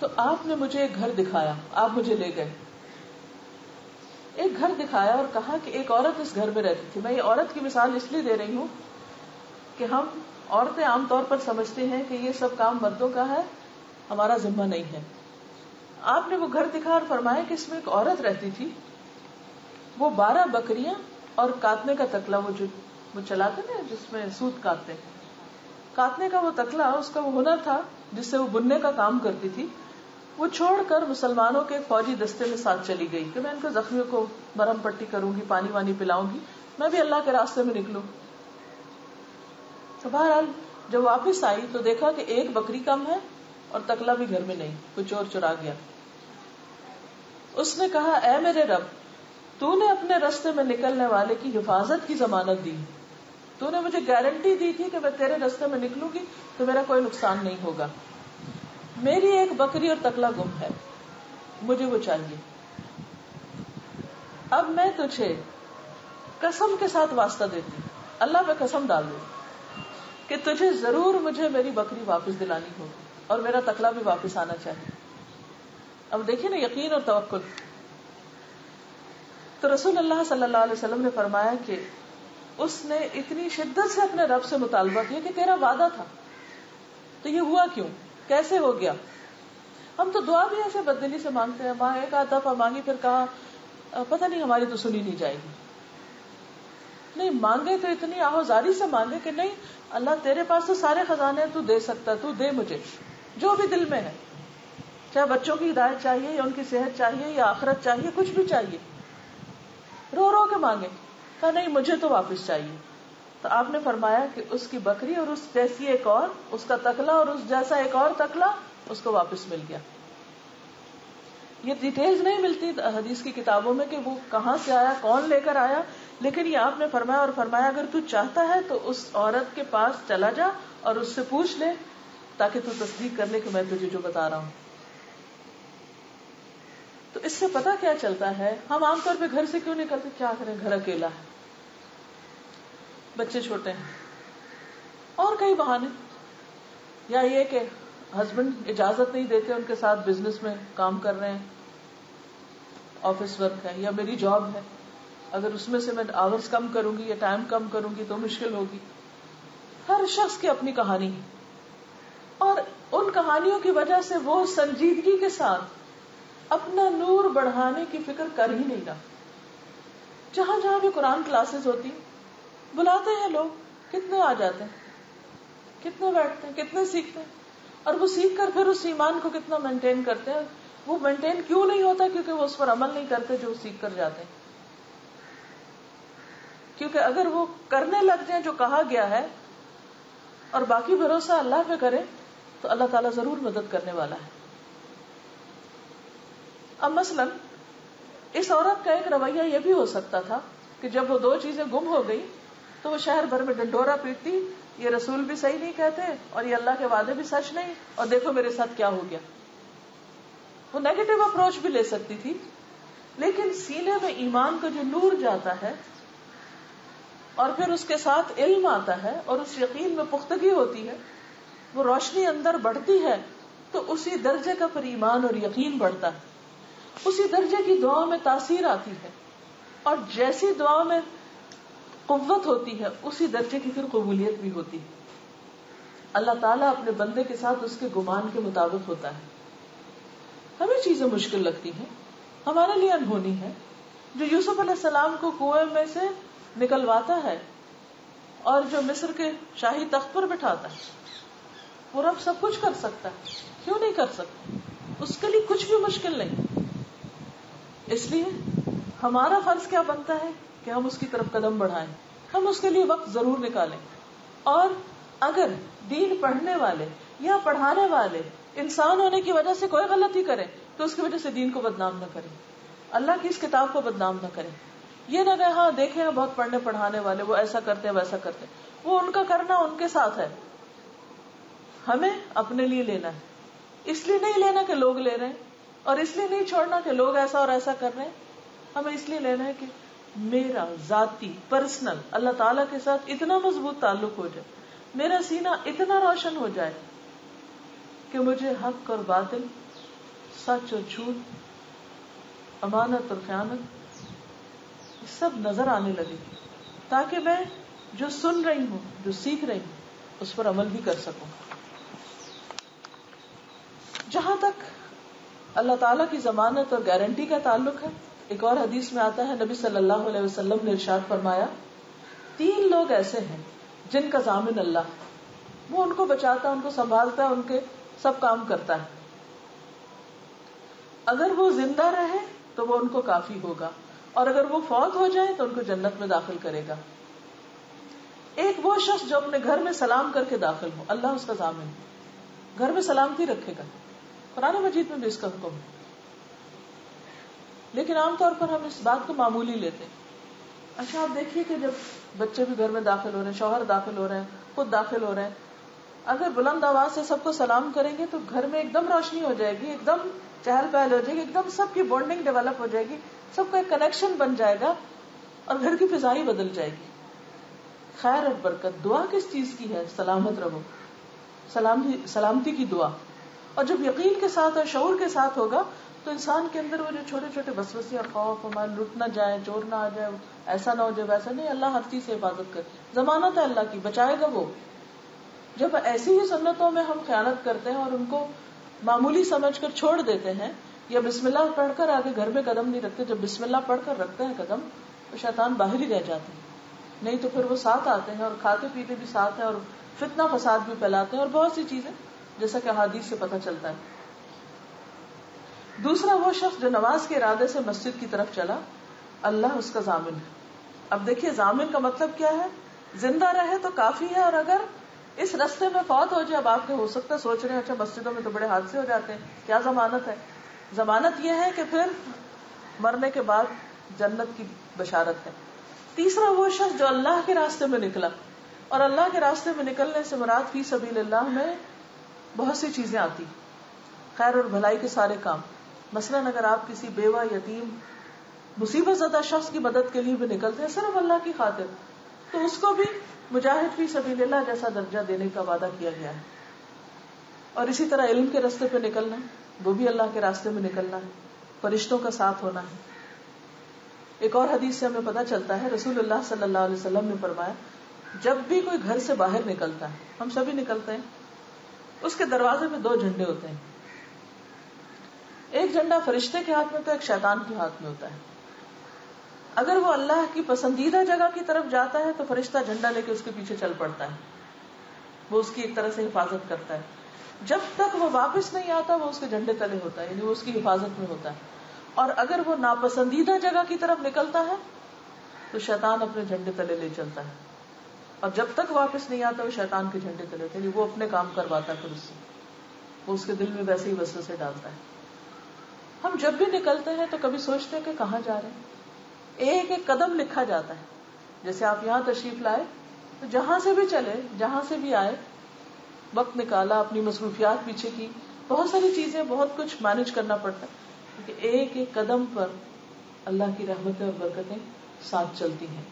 تو آپ نے مجھے ایک گھر دکھایا، آپ مجھے لے گئے. ایک گھر دکھایا اور کہا کہ ایک عورت اس گھر میں رہتی تھی. میں یہ عورت کی مثال اس لیے دے رہی ہوں کہ ہم عورتیں عام طور پر سمجھتے ہیں کہ یہ سب کام مردوں کا ہے، ہمارا ذمہ نہیں ہے. آپ نے وہ گھر دکھا اور فرمایا کہ اس میں ایک عورت رہتی تھی، وہ 12 بکریاں اور کاتنے کا تکلا، وہ چلاتے نا جس میں سوت کاتنے کا وہ تکلا، اس کا وہ ہنر تھا جس سے وہ بننے کا کام کرتی تھی، وہ چھوڑ کر مسلمانوں کے فوجی دستے میں ساتھ چلی گئی کہ میں ان کے زخمیوں کو مرہم پٹی کروں گی، پانی وانی پلاؤں گی، میں بھی اللہ کے راستے میں نکلوں. تو بہرحال جب واپس آئی تو دیکھا کہ ایک بکری کم ہے اور تکلا بھی گھر میں نہیں، کوئی چور چرا گیا. اس نے کہا، اے میرے رب، تو نے اپنے راستے میں نکلنے والے کی حفاظت کی ضمانت دی، تو نے مجھے گارنٹی دی تھی کہ میں تیرے راستے میں نکلوں گی تو میرا کوئی نقصان نہیں ہوگا. میری ایک بکری اور تکلا گم ہے، مجھے وہ چاہیے. اب میں تجھے قسم کے ساتھ واسطہ دیتی، اللہ پہ قسم ڈال دوں کہ تجھے ضرور مجھے میری بکری واپس دلانی ہوگی اور میرا تکلا بھی واپس آنا چاہیے. اب دیکھیے نا، یقین اور توکل. تو رسول اللہ صلی اللہ علیہ وسلم نے فرمایا کہ اس نے اتنی شدت سے اپنے رب سے مطالبہ کیا کہ تیرا وعدہ تھا، تو یہ ہوا کیوں، کیسے ہو گیا؟ ہم تو دعا بھی ایسے بددلی سے مانگتے ہیں، ماں ایک آدھ دفعہ مانگی پھر کہا پتہ نہیں ہماری تو سنی نہیں جائے گی. نہیں، مانگے تو اتنی آہوزاری سے مانگے کہ نہیں اللہ تیرے پاس تو سارے خزانے ہیں، تو دے سکتا، تو دے مجھے جو بھی دل میں ہے، چاہے بچوں کی ہدایت چاہیے یا ان کی صحت چاہیے یا آخرت چاہیے، کچھ بھی چاہیے، رو رو کے مانگے. کہا نہیں مجھے تو واپس چاہیے. تو آپ نے فرمایا کہ اس کی بکری اور اس جیسی ایک اور، اس کا تکلا اور اس جیسا ایک اور تکلا اس کو واپس مل گیا. یہ ڈیٹیلز نہیں ملتی حدیث کی کتابوں میں کہ وہ کہاں سے آیا، کون لے کر آیا، لیکن یہ آپ نے فرمایا اور فرمایا اگر تو چاہتا ہے تو اس عورت کے پاس چلا جا اور اس سے پوچھ لے تاکہ تو تصدیق کر لے کہ میں تجھے جو بتا رہا ہوں. تو اس سے پتا کیا چلتا ہے، ہم عام طور پہ گھر سے کیوں نکلتے، کیا کریں گھر اکیلا ہے، بچے چھوٹے ہیں، اور کئی بہانے، یا یہ کہ ہسبینڈ اجازت نہیں دیتے ان کے ساتھ بزنس میں کام کر رہے ہیں. آفس ورک ہے یا میری جاب ہے، اگر اس میں سے میں آورز کم کروں گی یا ٹائم کم کروں گی تو مشکل ہوگی. ہر شخص کی اپنی کہانی ہے، اور ان کہانیوں کی وجہ سے وہ سنجیدگی کے ساتھ اپنا نور بڑھانے کی فکر کر ہی نہیں رہا. جہاں جہاں بھی قرآن کلاسز ہوتی بلاتے ہیں لوگ، کتنے آ جاتے ہیں، کتنے بیٹھتے ہیں، کتنے سیکھتے ہیں، اور وہ سیکھ کر پھر اس ایمان کو کتنا مینٹین کرتے ہیں. وہ مینٹین کیوں نہیں ہوتا؟ کیونکہ وہ اس پر عمل نہیں کرتے جو سیکھ کر جاتے ہیں. کیونکہ اگر وہ کرنے لگ جائیں جو کہا گیا ہے اور باقی بھروسہ اللہ پہ کرے تو اللہ تعالیٰ ضرور مدد کرنے والا ہے. اب مثلا اس عورت کا ایک رویہ یہ بھی ہو سکتا تھا کہ جب وہ 2 چیزیں گم ہو گئی تو وہ شہر بھر میں ڈنڈورا پیٹتی، یہ رسول بھی صحیح نہیں کہتے اور یہ اللہ کے وعدے بھی سچ نہیں، اور دیکھو میرے ساتھ کیا ہو گیا. وہ نیگیٹو اپروچ بھی لے سکتی تھی، لیکن سینے میں ایمان کا جو نور جاتا ہے اور پھر اس کے ساتھ علم آتا ہے اور اس یقین میں پختگی ہوتی ہے، وہ روشنی اندر بڑھتی ہے، تو اسی درجے کا پھر ایمان اور یقین بڑھتا ہے، اسی درجے کی دعا میں تاثیر آتی ہے، اور جیسی دعا میں قوت ہوتی ہے اسی درجے کی پھر قبولیت بھی ہوتی ہے. اللہ تعالیٰ اپنے بندے کے ساتھ اس کے گمان کے مطابق ہوتا ہے. ہمیں چیزیں مشکل لگتی ہیں، ہمارے لیے انہونی ہے. جو یوسف علیہ السلام کو کنویں میں سے نکلواتا ہے اور جو مصر کے شاہی تخت پر بٹھاتا ہے، وہ رب سب کچھ کر سکتا ہے، کیوں نہیں کر سکتا؟ اس کے لیے کچھ بھی مشکل نہیں. اس لیے ہمارا فرض کیا بنتا ہے کہ ہم اس کی طرف قدم بڑھائیں، ہم اس کے لیے وقت ضرور نکالیں. اور اگر دین پڑھنے والے یا پڑھانے والے انسان ہونے کی وجہ سے کوئی غلطی کرے تو اس کی وجہ سے دین کو بدنام نہ کریں، اللہ کی اس کتاب کو بدنام نہ کریں. یہ نہ کہ ہاں دیکھیں بہت پڑھنے پڑھانے والے وہ ایسا کرتے ہیں ویسا کرتے ہیں، وہ ان کا کرنا ان کے ساتھ ہے. ہمیں اپنے لیے لینا ہے، اس لیے نہیں لینا کہ لوگ لے رہے ہیں، اور اس لیے نہیں چھوڑنا کہ لوگ ایسا اور ایسا کر رہے ہیں. ہمیں اس لیے لینا ہے کہ میرا ذاتی پرسنل اللہ تعالیٰ کے ساتھ اتنا مضبوط تعلق ہو جائے، میرا سینہ اتنا روشن ہو جائے کہ مجھے حق اور باطل، سچ اور جھوٹ، امانت اور خیانت سب نظر آنے لگے، تاکہ میں جو سن رہی ہوں، جو سیکھ رہی ہوں، اس پر عمل بھی کر سکوں. جہاں تک اللہ تعالیٰ کی ضمانت اور گارنٹی کا تعلق ہے، ایک اور حدیث میں آتا ہے، نبی صلی اللہ علیہ وسلم نے ارشاد فرمایا، 3 لوگ ایسے ہیں جن کا ضامن اللہ، وہ ان کو بچاتا ہے، ان کو سنبھالتا ہے، ان کے سب کام کرتا ہے. اگر وہ زندہ رہے تو وہ ان کو کافی ہوگا، اور اگر وہ فوت ہو جائے تو ان کو جنت میں داخل کرے گا. ایک وہ شخص جو اپنے گھر میں سلام کر کے داخل ہو، اللہ اس کا ضامن ہے، گھر میں سلامتی رکھے گا. قرآن مجید میں بھی اس کا حکم ہے، لیکن عام طور پر ہم اس بات کو معمولی لیتے ہیں. اچھا آپ دیکھیے کہ جب بچے بھی گھر میں داخل ہو رہے ہیں، شوہر داخل ہو رہے ہیں، خود داخل ہو رہے ہیں، اگر بلند آواز سے سب کو سلام کریں گے تو گھر میں ایک دم روشنی ہو جائے گی، ایک دم چہل پہل ہو جائے گی، ایک دم سب کی بانڈنگ ڈیولپ ہو جائے گی، سب کا ایک کنیکشن بن جائے گا اور گھر کی فضا ہی بدل جائے گی. خیر اور برکت دعا کس چیز کی ہے؟ سلامت رہو، سلامتی کی دعا. اور جب یقین کے ساتھ اور شعور کے ساتھ ہوگا تو انسان کے اندر وہ جو چھوٹے چھوٹے وسوسے اور خوف، ہمارے لٹ نہ جائے، چور نہ آ جائے، ایسا نہ ہو جائے، ویسا نہیں، اللہ ہر چیز سے حفاظت کرے، ضمانت ہے اللہ کی، بچائے گا وہ. جب ایسی ہی سنتوں میں ہم خیانت کرتے ہیں اور ان کو معمولی سمجھ کر چھوڑ دیتے ہیں، یا بسم اللہ پڑھ کر آگے گھر میں قدم نہیں رکھتے، جب بسم اللہ پڑھ کر رکھتے ہیں قدم تو شیطان باہر ہی رہ جاتے ہیں، نہیں تو پھر وہ ساتھ آتے ہیں اور کھاتے پیتے بھی ساتھ ہیں اور فتنہ فساد بھی پھیلاتے ہیں اور بہت سی چیزیں، جیسا کہ احادیث سے پتہ چلتا ہے. دوسرا وہ شخص جو نماز کے ارادے سے مسجد کی طرف چلا، اللہ اس کا ضامن ہے. اب دیکھیے ضامن کا مطلب کیا ہے؟ زندہ رہے تو کافی ہے، اور اگر اس رستے میں فوت ہو جائے، اب آپ کے ہو سکتا ہے سوچ رہے ہیں اچھا مسجدوں میں تو بڑے حادثے ہو جاتے ہیں، کیا ضمانت ہے؟ ضمانت یہ ہے کہ پھر مرنے کے بعد جنت کی بشارت ہے. تیسرا وہ شخص جو اللہ کے راستے میں نکلا، اور اللہ کے راستے میں نکلنے سے مراد فی سبیل اللہ میں بہت سی چیزیں آتی، خیر اور بھلائی کے سارے کام. مثلاً اگر آپ کسی بیوہ، یتیم، مصیبت زدہ شخص کی مدد کے لیے بھی نکلتے ہیں صرف اللہ کی خاطر، تو اس کو بھی مجاہد فی سبیل اللہ جیسا درجہ دینے کا وعدہ کیا گیا ہے. اور اسی طرح علم کے راستے پہ نکلنا، وہ بھی اللہ کے راستے میں نکلنا ہے. فرشتوں کا ساتھ ہونا ہے. ایک اور حدیث سے ہمیں پتہ چلتا ہے، رسول اللہ صلی اللہ علیہ وسلم نے فرمایا جب بھی کوئی گھر سے باہر نکلتا ہے، ہم سبھی نکلتے ہیں، اس کے دروازے میں 2 جھنڈے ہوتے ہیں. ایک جھنڈا فرشتے کے ہاتھ میں ہوتا ہے، ایک شیطان کے ہاتھ میں ہوتا ہے. اگر وہ اللہ کی پسندیدہ جگہ کی طرف جاتا ہے تو فرشتہ جھنڈا لے کے اس کے پیچھے چل پڑتا ہے، وہ اس کی ایک طرح سے حفاظت کرتا ہے. جب تک وہ واپس نہیں آتا وہ اس کے جھنڈے تلے ہوتا ہے، یعنی وہ اس کی حفاظت میں ہوتا ہے. اور اگر وہ ناپسندیدہ جگہ کی طرف نکلتا ہے تو شیطان اپنے جھنڈے تلے لے چلتا ہے، اور جب تک واپس نہیں آتا وہ شیطان کے جھنڈے تلے ہوتے ہیں، یعنی وہ اپنے کام کرواتا ہے، پھر اس سے وہ اس کے دل میں ویسے ہی وسوسے ڈالتا ہے. ہم جب بھی نکلتے ہیں تو کبھی سوچتے ہیں کہ کہاں جا رہے ہیں. ایک ایک قدم لکھا جاتا ہے. جیسے آپ یہاں تشریف لائے تو جہاں سے بھی چلے، جہاں سے بھی آئے، وقت نکالا، اپنی مصروفیات پیچھے کی، بہت ساری چیزیں، بہت کچھ مینج کرنا پڑتا ہے، کیونکہ ایک ایک قدم پر اللہ کی رحمتیں اور برکتیں ساتھ چلتی ہیں.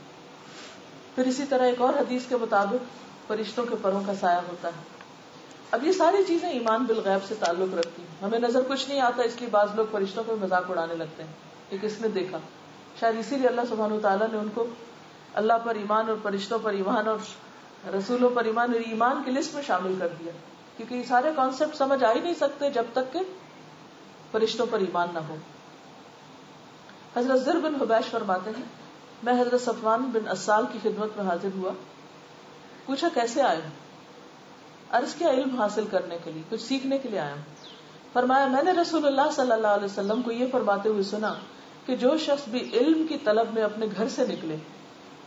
پھر اسی طرح ایک اور حدیث کے مطابق فرشتوں کے پروں کا سایہ ہوتا ہے. اب یہ ساری چیزیں ایمان بالغیب سے تعلق رکھتی ہیں. ہمیں نظر کچھ نہیں آتا، اس لیے بعض لوگ فرشتوں کو مذاق اڑانے لگتے ہیں کہ کس نے دیکھا. شاید اسی لیے اللہ سبحانہ وتعالیٰ نے ان کو اللہ پر ایمان اور فرشتوں پر ایمان اور رسولوں پر ایمان اور ایمان کی لسٹ میں شامل کر دیا، کیونکہ یہ سارے کانسیپٹ سمجھ آ ہی نہیں سکتے جب تک کہ فرشتوں پر ایمان نہ ہو. حضرت زر بن حبیش فرماتے ہیں میں حضرت صفوان بن اسال کی خدمت میں حاضر ہوا. پوچھا کیسے آئے ہو؟ عرض کیا علم حاصل کرنے کے لیے، کچھ سیکھنے کے لیے آیا ہوں. فرمایا میں نے رسول اللہ صلی اللہ علیہ وسلم کو یہ فرماتے ہوئے سنا کہ جو شخص بھی علم کی طلب میں اپنے گھر سے نکلے،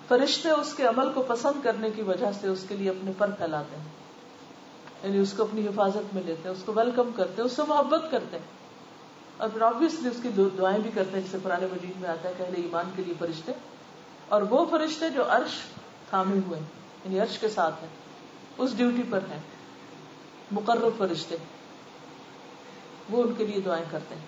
فرشتے اس کے عمل کو پسند کرنے کی وجہ سے اس کے لیے اپنے پر پھیلاتے ہیں، یعنی اس کو اپنی حفاظت میں لیتے ہیں، اس کو ویلکم کرتے ہیں، اس سے محبت کرتے ہیں، اور پھر آبویسلی اس کی دعائیں بھی کرتے ہیں، جسے قرآن مجید میں آتا ہے کہ اہل ایمان کے لیے فرشتے، اور وہ فرشتے جو عرش تھامے ہوئے ہیں، یعنی عرش کے ساتھ ہیں، اس ڈیوٹی پر ہیں، مقرب فرشتے، وہ ان کے لیے دعائیں کرتے ہیں.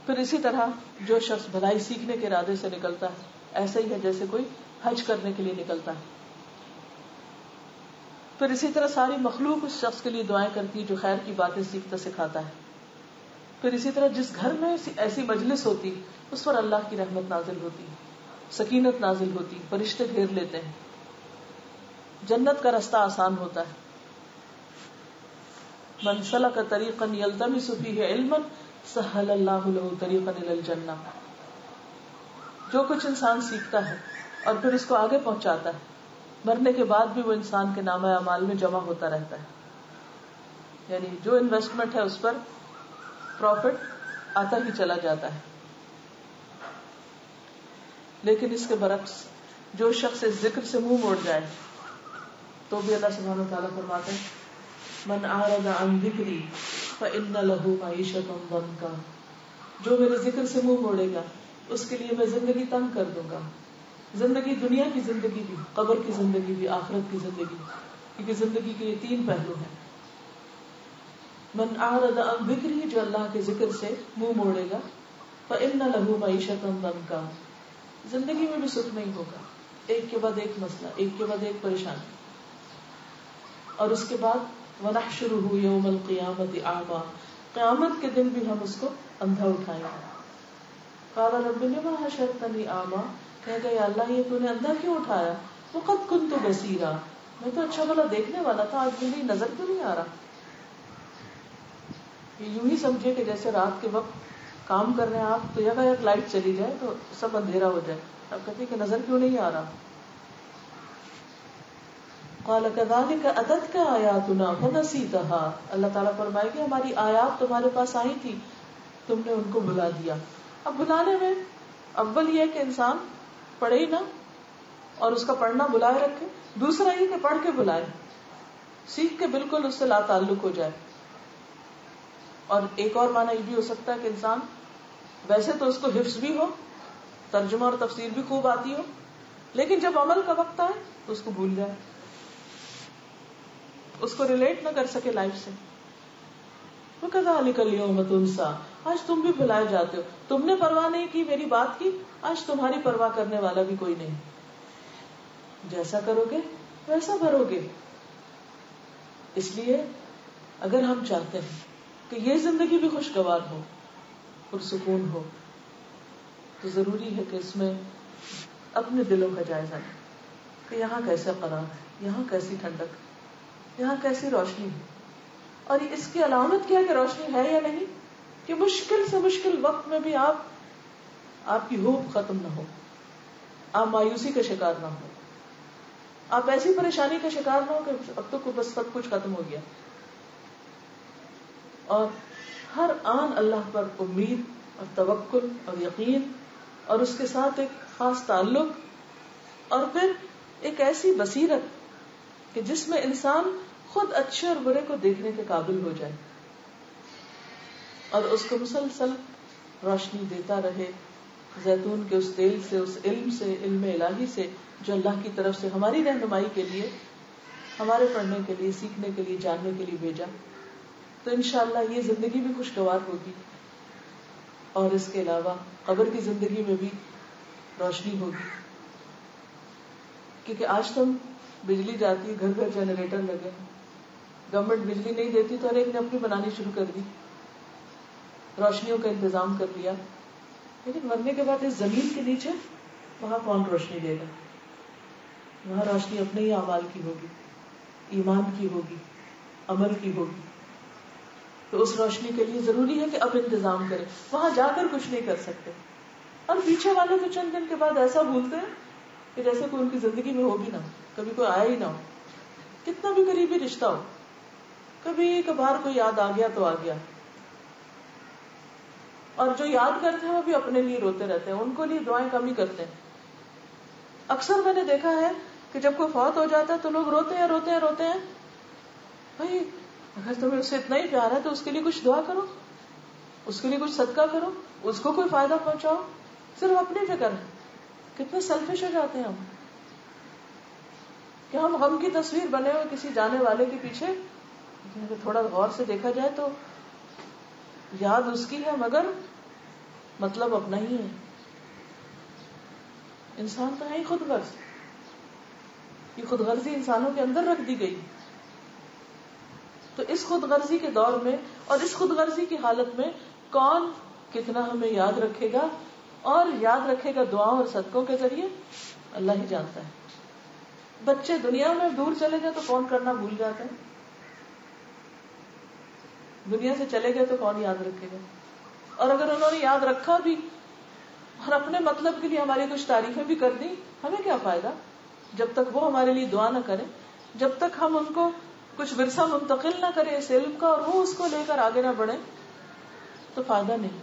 پھر اسی طرح جو شخص بھلائی سیکھنے کے ارادے سے نکلتا ہے ایسا ہی ہے جیسے کوئی حج کرنے کے لیے نکلتا ہے. پھر اسی طرح ساری مخلوق اس شخص کے لیے دعائیں کرتی ہے جو خیر کی باتیں سیکھتا سکھاتا ہے. پھر اسی طرح جس گھر میں ایسی مجلس ہوتی اس پر اللہ کی رحمت نازل ہوتی، سکینت نازل ہوتی، فرشتے گھیر لیتے ہیں، جنت کا راستہ آسان ہوتا ہے. من سلک طریقا یلتمس فیہ علما سہل اللہ لہ طریقا الی الجنہ. جو کچھ انسان سیکھتا ہے اور پھر اس کو آگے پہنچاتا ہے، مرنے کے بعد بھی وہ انسان کے نامہ اعمال میں جمع ہوتا رہتا ہے. یعنی جو انویسٹمنٹ ہے اس پر پروفٹ آتا ہی چلا جاتا ہے. لیکن اس کے برعکس جو شخص اس ذکر سے منہ موڑ جائے تو بھی اللہ سبحانہ وتعالیٰ فرماتے ہیں من اعرض عن ذکری فإن له معیشۃ ضنکا. جو میرے ذکر سے منہ موڑے گا اس کے لیے میں زندگی تنگ کر دوں گا. زندگی دنیا کی زندگی بھی، قبر کی زندگی بھی، آخرت کی زندگی، کیونکہ زندگی کے یہ 3 پہلو ہیں. من اعرض عن ذکری، جو اللہ کے ذکر سے منہ موڑے گا، فإن له معیشۃ ضنکا، زندگی میں بھی سکھ نہیں ہوگا، ایک کے بعد ایک مسئلہ، ایک کے بعد ایک پریشانی. اور اس کے بعد وَنَحْشُرُهُ يَوْمَ الْقِيَامَةِ أَعْمَى، قیامت کے دن بھی ہم اس کو اندھا اٹھائیں گے. قَالَ رَبِّ لِمَ حَشَرْتَنِي أَعْمَى، کہے گا یا اللہ یہ تو نے اندھا کیوں اٹھایا؟ وَقَدْ كُنْتُ بَصِيرًا، میں تو اچھا بھلا دیکھنے والا تھا، آج میری نظر کیوں نہیں آ رہا؟ یہ یوں ہی سمجھے کہ جیسے رات کے وقت کام کر رہے ہیں آپ تو یک لائٹ چلی جائے تو سب اندھیرا ہو جائے، آپ کہتے ہیں کہ نظر کیوں نہیں آ رہا؟ قال كذلك اتتك آیاتنا فنسیتها، اللہ تعالیٰ فرمائے کہ ہماری آیات تمہارے پاس آئی تھی، تم نے ان کو بھلا دیا. اب بلانے میں اول یہ کہ انسان پڑھے ہی نہ اور اس کا پڑھنا بلائے رکھے، دوسرا یہ کہ پڑھ کے بلائے، سیکھ کے بالکل اس سے لا تعلق ہو جائے. اور ایک اور معنی یہ بھی ہو سکتا ہے کہ انسان ویسے تو اس کو حفظ بھی ہو، ترجمہ اور تفسیر بھی خوب آتی ہو، لیکن جب عمل کا وقت آئے تو اس کو بھول جائے، اس کو ریلیٹ نہ کر سکے لائف سے. وَكَذَلِكَ الْيَوْمَ تُنْسَى، آج تم بھی بھلائے جاتے ہو، تم نے پرواہ نہیں کی میری بات کی، آج تمہاری پرواہ کرنے والا بھی کوئی نہیں. جیسا کرو گے ویسا بھرو گے. اس لیے اگر ہم چاہتے ہیں کہ یہ زندگی بھی خوشگوار ہو، پرسکون ہو، تو ضروری ہے کہ اس میں اپنے دلوں کا جائزہ لیں کہ یہاں کیسے قرار ہے، یہاں کیسی ٹھنڈک، یہاں کیسی روشنی ہے. اور اس کی علامت کیا کہ روشنی ہے یا نہیں، کہ مشکل سے مشکل وقت میں بھی آپ کی ہوپ ختم نہ ہو، آپ مایوسی کا شکار نہ ہو، آپ ایسی پریشانی کا شکار نہ ہو کہ اب تو بس سب کچھ ختم ہو گیا. اور ہر آن اللہ پر امید اور توکل اور یقین، اور اس کے ساتھ ایک خاص تعلق، اور پھر ایک ایسی بصیرت کہ جس میں انسان خود اچھے اور برے کو دیکھنے کے قابل ہو جائے اور اس کو مسلسل روشنی دیتا رہے زیتون کے اس تیل سے، اس علم سے، علم الہی سے جو اللہ کی طرف سے ہماری رہنمائی کے لیے، ہمارے پڑھنے کے لیے، سیکھنے کے لیے، جاننے کے لیے بھیجا. تو انشاءاللہ یہ زندگی بھی خوشگوار ہوگی، اور اس کے علاوہ قبر کی زندگی میں بھی روشنی ہوگی. کیونکہ آج تم بجلی جاتی ہے، گھر گھر جنریٹر لگے، گورنمنٹ بجلی نہیں دیتی تو ہر ایک نے اپنی بنانی شروع کر دی، روشنیوں کا انتظام کر لیا. لیکن مرنے کے بعد اس زمین کے نیچے وہاں کون روشنی دے گا؟ وہاں روشنی اپنے ہی اعمال کی ہوگی، ایمان کی ہوگی، عمل کی ہوگی. تو اس روشنی کے لیے ضروری ہے کہ اب انتظام کریں. وہاں جا کر کچھ نہیں کر سکتے، اور پیچھے والے تو چند دن کے بعد ایسا بھولتے ہیں کہ جیسے کوئی ان کی زندگی میں ہوگی نہ، کبھی کوئی آیا ہی نہ ہو، کتنا بھی قریبی رشتہ ہو، کبھی کبھار کوئی یاد آ گیا تو آ گیا. اور جو یاد کرتے ہیں وہ بھی اپنے لیے روتے رہتے ہیں، ان کو لیے دعائیں کم ہی کرتے ہیں. اکثر میں نے دیکھا ہے کہ جب کوئی فوت ہو جاتا ہے تو لوگ روتے ہیں روتے ہیں روتے ہیں. بھائی اگر تمہیں اس سے اتنا ہی پیار ہے تو اس کے لیے کچھ دعا کرو، اس کے لیے کچھ صدقہ کرو، اس کو کوئی فائدہ پہنچاؤ. صرف اپنی فکر ہے. کتنے سیلفش ہو جاتے ہیں ہم کہ ہم غم کی تصویر بنے ہوئے کسی جانے والے کے پیچھے. تھوڑا غور سے دیکھا جائے تو یاد اس کی ہے مگر مطلب اپنا ہی ہے. انسان تو ہے ہی خود غرض، یہ خود غرضی انسانوں کے اندر رکھ دی گئی. تو اس خود غرضی کے دور میں اور اس خود غرضی کی حالت میں کون کتنا ہمیں یاد رکھے گا، اور یاد رکھے گا دعاؤں اور صدقوں کے ذریعے، اللہ ہی جانتا ہے. بچے دنیا میں دور چلے گئے تو کون کرنا بھول جاتے ہیں، دنیا سے چلے گئے تو کون یاد رکھے گا. اور اگر انہوں نے یاد رکھا بھی اور اپنے مطلب کے لیے ہماری کچھ تعریفیں بھی کر دی، ہمیں کیا فائدہ جب تک وہ ہمارے لیے دعا نہ کریں، جب تک ہم ان کو کچھ ورثہ منتقل نہ کریں اس علم کا اور وہ اس کو لے کر آگے نہ بڑھیں تو فائدہ نہیں.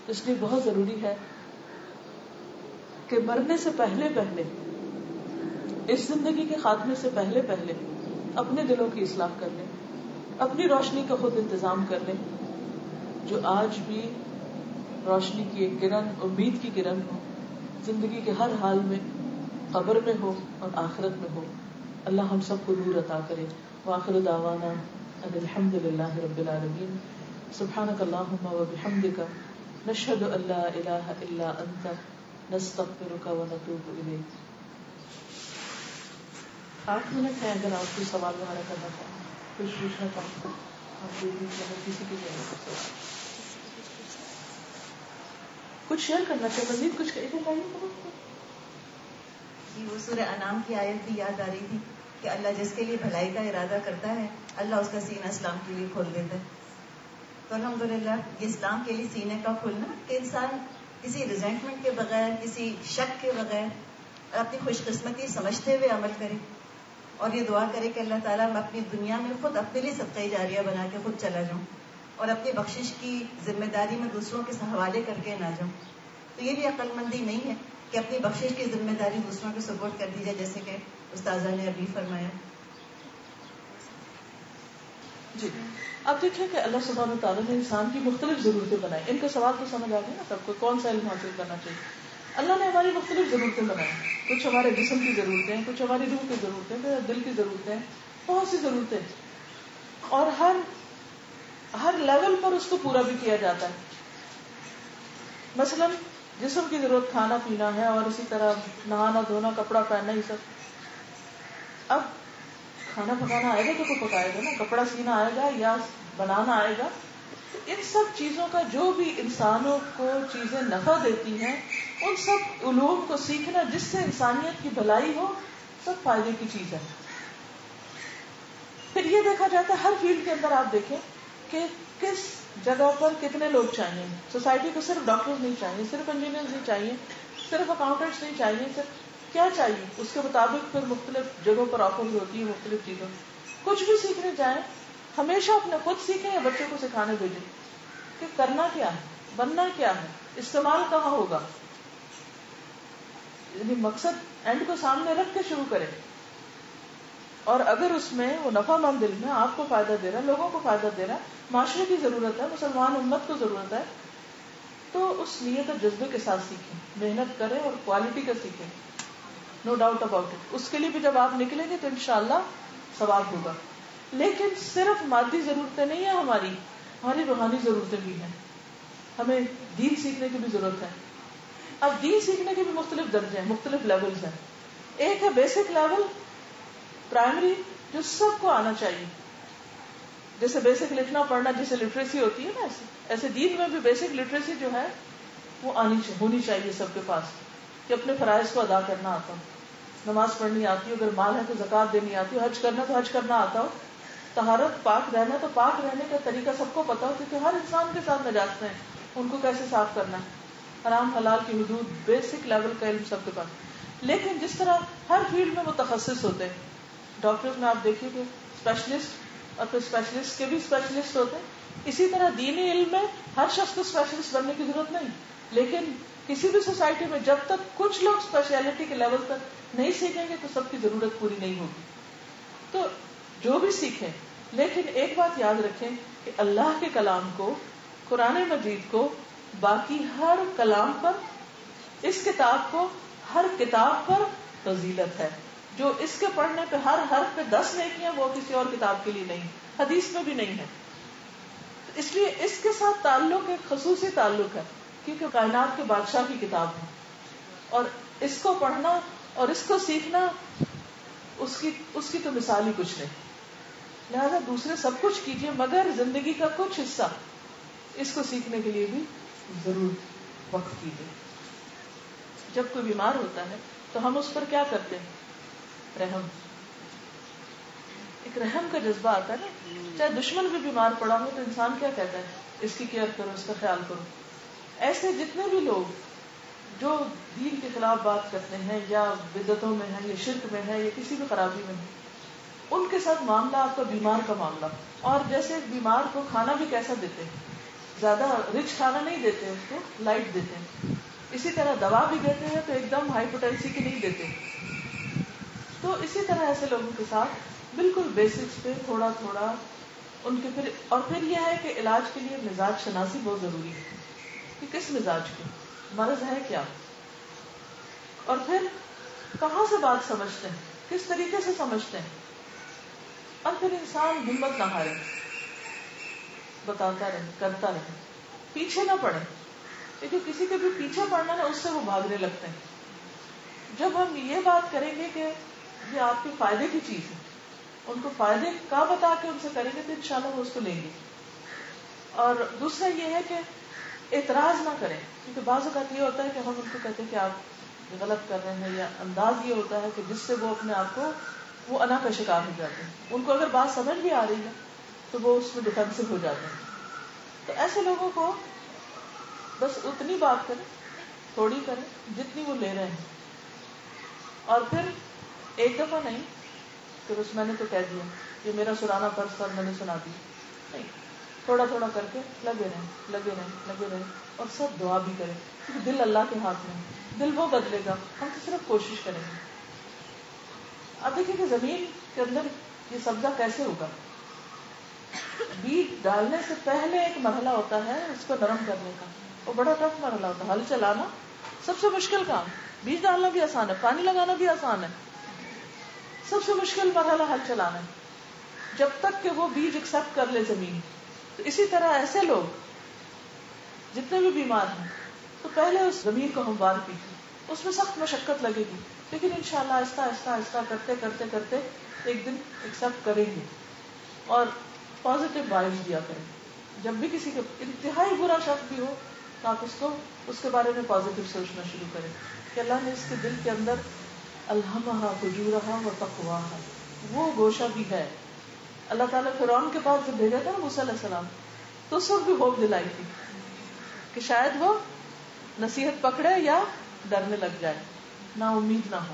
اس لیے بہت ضروری ہے کہ مرنے سے پہلے پہلے، اس زندگی کے خاتمے سے پہلے پہلے اپنے دلوں کی اصلاح کر لیں، اپنی روشنی کا خود انتظام کر لیں، جو آج بھی روشنی کی ایک کرن، امید کی کرن ہو، زندگی کے ہر حال میں، قبر میں ہو اور آخرت میں ہو. اللہ ہم سب کو نور عطا کرے. وآخر دعوانا ان الحمد للہ رب العالمین. سبحانک اللہم وبحمدک، نشہد ان لا الہ الا انت، نستغفرک ونتوب الیک. 8 منٹ ہے، اگر آپ کوئی سوال وغیرہ کرنا چاہیں، کچھ پوچھنا چاہیں آپ کسی کی کچھ شیئر کرنا چاہے، مزید کچھ جی. وہ سورہ انعام کی آیت بھی یاد آ رہی تھی کہ اللہ جس کے لیے بھلائی کا ارادہ کرتا ہے اللہ اس کا سینہ اسلام کے لیے کھول دیتا ہے. تو الحمدللہ یہ اسلام کے لیے سینے کا کھلنا کہ انسان کسی ریزنٹمنٹ کے بغیر، کسی شک کے بغیر اپنی خوش قسمتی سمجھتے ہوئے عمل کرے، اور یہ دعا کرے کہ اللہ تعالیٰ میں اپنی دنیا میں خود اپنے لیے صدقہ جاریہ بنا کے خود چلا جاؤں اور اپنی بخشش کی ذمہ داری میں دوسروں کے حوالے کر کے نہ جاؤں. تو یہ بھی عقل مندی نہیں ہے کہ اپنی بخشش کی ذمہ داری دوسروں کے سپورٹ کر دی جائے، جیسے کہ استاذہ نے ابھی فرمایا. جی اب دیکھیں کہ اللہ سبحانہ وتعالیٰ نے انسان کی مختلف ضرورتیں بنائی. ان کا سوال تو سمجھ آ گیا نا سب کو، کون سا علم حاصل کرنا چاہیے. اللہ نے ہماری مختلف ضرورتیں بنائی، کچھ ہمارے جسم کی ضرورتیں ہیں، کچھ ہماری روح کی ضرورتیں ہیں، دل کی ضرورتیں ہیں، بہت سی ضرورتیں، اور ہر لیول پر اس کو پورا بھی کیا جاتا ہے. مثلا جسم کی ضرورت کھانا پینا ہے، اور اسی طرح نہانا دھونا، کپڑا پہننا، یہ سب. اب کھانا پکانا آئے گا تو کوئی پکائے گا نا، کپڑا سینا آئے گا یا بنانا آئے گا ان سب چیزوں کا جو بھی انسانوں کو چیزیں نفع دیتی ہیں ان سب علوم کو سیکھنا جس سے انسانیت کی بھلائی ہو سب فائدے کی چیز ہے. پھر یہ دیکھا جاتا ہے ہر فیلڈ کے اندر آپ دیکھیں کہ کس جگہ پر کتنے لوگ چاہیے. سوسائٹی کو صرف ڈاکٹرز نہیں چاہیے, صرف انجینئرز نہیں چاہیے, صرف اکاؤنٹنٹس نہیں چاہیے, صرف کیا چاہیے اس کے مطابق پھر مختلف جگہوں پر آفر ہوتی ہے مختلف چیزوں. کچھ بھی سیکھنے جائیں ہمیشہ اپنے خود سیکھیں یا بچوں کو سکھانے بھیجیں کہ کرنا کیا ہے, بننا کیا ہے, استعمال کہاں ہوگا. یعنی مقصد اینڈ کو سامنے رکھ کے شروع کریں, اور اگر اس میں وہ نفع مند علم ہے, آپ کو فائدہ دے رہا ہے, لوگوں کو فائدہ دے رہا ہے, معاشرے کی ضرورت ہے, مسلمان امت کو ضرورت ہے, تو اس نیت اور جذبے کے ساتھ سیکھیں, محنت کریں اور کوالٹی کا سیکھیں. No doubt about it. اس کے لیے بھی جب آپ نکلیں گے تو انشاءاللہ ثواب ہوگا. لیکن صرف مادی ضرورتیں نہیں ہیں ہماری روحانی ضرورتیں بھی ہیں. ہمیں دین سیکھنے کی بھی ضرورت ہے. اب دین سیکھنے کے بھی مختلف درجے ہیں, مختلف لیولز ہیں. ایک ہے بیسک لیول, پرائمری, جو سب کو آنا چاہیے. جیسے بیسک لکھنا پڑھنا جیسے لٹریسی ہوتی ہے نا, ایسے دین میں بھی بیسک لٹریسی جو ہے وہ ہونی چاہیے سب کے پاس, کہ اپنے فرائض کو ادا کرنا آتا ہو, نماز پڑھنی آتی ہو, اگر مال ہے تو زکوٰۃ دینی آتی ہو, حج کرنا تو حج کرنا آتا ہو, طہارت پاک رہنا تو پاک رہنے کا طریقہ سب کو پتا ہو, کیونکہ ہر انسان کے ساتھ نجاستیں ہیں, ان کو کیسے صاف کرنا ہے, حرام حلال کی حدود, بیسک لیول کا علم سب کے پاس. لیکن جس طرح ہر فیلڈ میں متخصص ہوتے ہیں, ڈاکٹرز میں آپ دیکھیے کہ اسپیشلسٹ اور پھر اسپیشلسٹ کے بھی اسپیشلسٹ ہوتے ہیں, اسی طرح دینی علم میں ہر شخص کو اسپیشلسٹ بننے کی ضرورت نہیں. لیکن کسی بھی سوسائٹی میں جب تک کچھ لوگ اسپیشلٹی کے لیول تک نہیں سیکھیں گے تو سب کی ضرورت پوری نہیں ہوگی. تو جو بھی سیکھیں, لیکن ایک بات یاد رکھیں کہ اللہ کے کلام کو, قرآن مجید کو باقی ہر کلام پر, اس کتاب کو ہر کتاب پر فضیلت ہے. جو اس کے پڑھنے پہ ہر حرف پہ 10 نیکیاں وہ کسی اور کتاب کے لیے نہیں, حدیث میں بھی نہیں ہے. اس لیے اس کے ساتھ تعلق ایک خصوصی تعلق ہے, کیونکہ کائنات کے بادشاہ کی کتاب ہے, اور اس کو پڑھنا اور اس کو سیکھنا اس کی تو مثال ہی کچھ نہیں. لہذا دوسرے سب کچھ کیجیے مگر زندگی کا کچھ حصہ اس کو سیکھنے کے لیے بھی ضرور وقف کیجیے. جب کوئی بیمار ہوتا ہے تو ہم اس پر کیا کرتے ہیں؟ رحم. ایک رحم کا جذبہ آتا ہے نا. چاہے دشمن بھی بیمار پڑا ہو تو انسان کیا کہتا ہے, اس کی کیئر کرو, اس کا خیال کرو. ایسے جتنے بھی لوگ جو دین کے خلاف بات کرتے ہیں یا بدعتوں میں ہیں یا شرک میں ہے یا کسی بھی خرابی میں ہے, ان کے ساتھ معاملہ آپ کا بیمار کا معاملہ. اور جیسے بیمار کو کھانا بھی کیسا دیتے ہیں, زیادہ رچ کھانا نہیں دیتے, اس کو لائٹ دیتے ہیں. اسی طرح دوا بھی دیتے ہیں تو ایک دم ہائی پوٹینسی کی نہیں دیتے. تو اسی طرح ایسے لوگوں کے ساتھ بالکل بیسکس پہ تھوڑا تھوڑا ان کے پھر یہ ہے کہ علاج کے لیے مزاج شناسی بہت ضروری ہے کہ کس مزاج کے مرض ہے کیا, اور پھر کہاں سے بات سمجھتے ہیں, کس طریقے سے سمجھتے ہیں, اور پھر انسان ہمت نہ ہارے, بتاتا رہے, کرتا رہے, پیچھے نہ پڑے. کیونکہ کسی کے بھی پیچھے پڑنا نا, اس سے وہ بھاگنے لگتے ہیں. جب ہم یہ بات کریں گے کہ یہ آپ کے فائدے کی چیز ہے, ان کو فائدے کا بتا کے ان سے کریں گے تو انشاءاللہ وہ اس کو لیں گے. اور دوسرا یہ ہے کہ اعتراض نہ کریں, کیونکہ بعض اوقات یہ ہوتا ہے کہ ہم ان کو کہتے ہیں کہ آپ غلط کر رہے ہیں, یا انداز یہ ہوتا ہے کہ جس سے وہ اپنے آپ کو وہ انا کا شکار ہو جاتے ہیں. ان کو اگر بات سمجھ بھی آ رہی ہے تو وہ اس میں ڈیفینسو ہو جاتے ہیں. تو ایسے لوگوں کو بس اتنی بات کریں, تھوڑی کریں جتنی وہ لے رہے ہیں, اور پھر ایک دفعہ نہیں کہ بس میں نے تو کہہ دیا, یہ میرا سنانا فرض تھا میں نے سنا دی. نہیں, تھوڑا تھوڑا کر کے لگے رہیں اور سب دعا بھی کریں, کیونکہ دل اللہ کے ہاتھ میں ہے, دل وہ بدلے گا, ہم تو صرف کوشش کریں گے. اب دیکھیں کہ زمین کے اندر یہ سبزہ کیسے ہوگا. بیج ڈالنے سے پہلے ایک مرحلہ ہوتا ہے اس کو نرم کرنے کا, وہ بڑا ٹف مرحلہ ہوتا ہے. ہل چلانا سب سے مشکل کام, بیج ڈالنا بھی آسان ہے, پانی لگانا بھی آسان ہے, سب سے مشکل مرحلہ ہل چلانا ہے, جب تک کہ وہ بیج ایکسپٹ کر لے زمین. تو اسی طرح ایسے لوگ جتنے بھی بیمار ہیں تو پہلے اس زمین کو ہموار کیجیے, اس میں سخت مشقت لگے گی, لیکن انشاءاللہ آہستہ آہستہ آہستہ کرتے کرتے کرتے ایک دن ایکسپٹ کریں گے, اور پازیٹیو وائبس دیا کریں. جب بھی کسی کا انتہائی برا شخص بھی ہو تو آپ اس کے بارے میں پازیٹیو سوچنا شروع کریں کہ اللہ نے اس کے دل کے اندر الہمہا فجورہا و تقواہا، وہ گوشہ بھی ہے. اللہ تعالیٰ فرعون کے پاس جب بھیجا تھا نا موسیٰ علیہ السلام تو اس وقت بھی ہوپ دلائی تھی کہ شاید وہ نصیحت پکڑے یا ڈرنے لگ جائے، نا امید نہ ہو.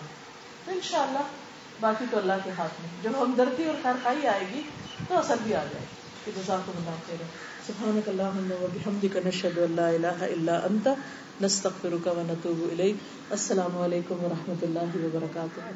تو انشاءاللہ باقی تو اللہ کے ہاتھ میں. جب ہمدردی اور خیرخواہی آئے گی تو اثر بھی آ جائے کہ جزاکم اللہ خیر. سبحانک اللہم و بحمدک نشہد ان لا الہ الا انت نستغفرک و نتوب الیک. السلام علیکم و رحمۃ اللہ وبرکاتہ.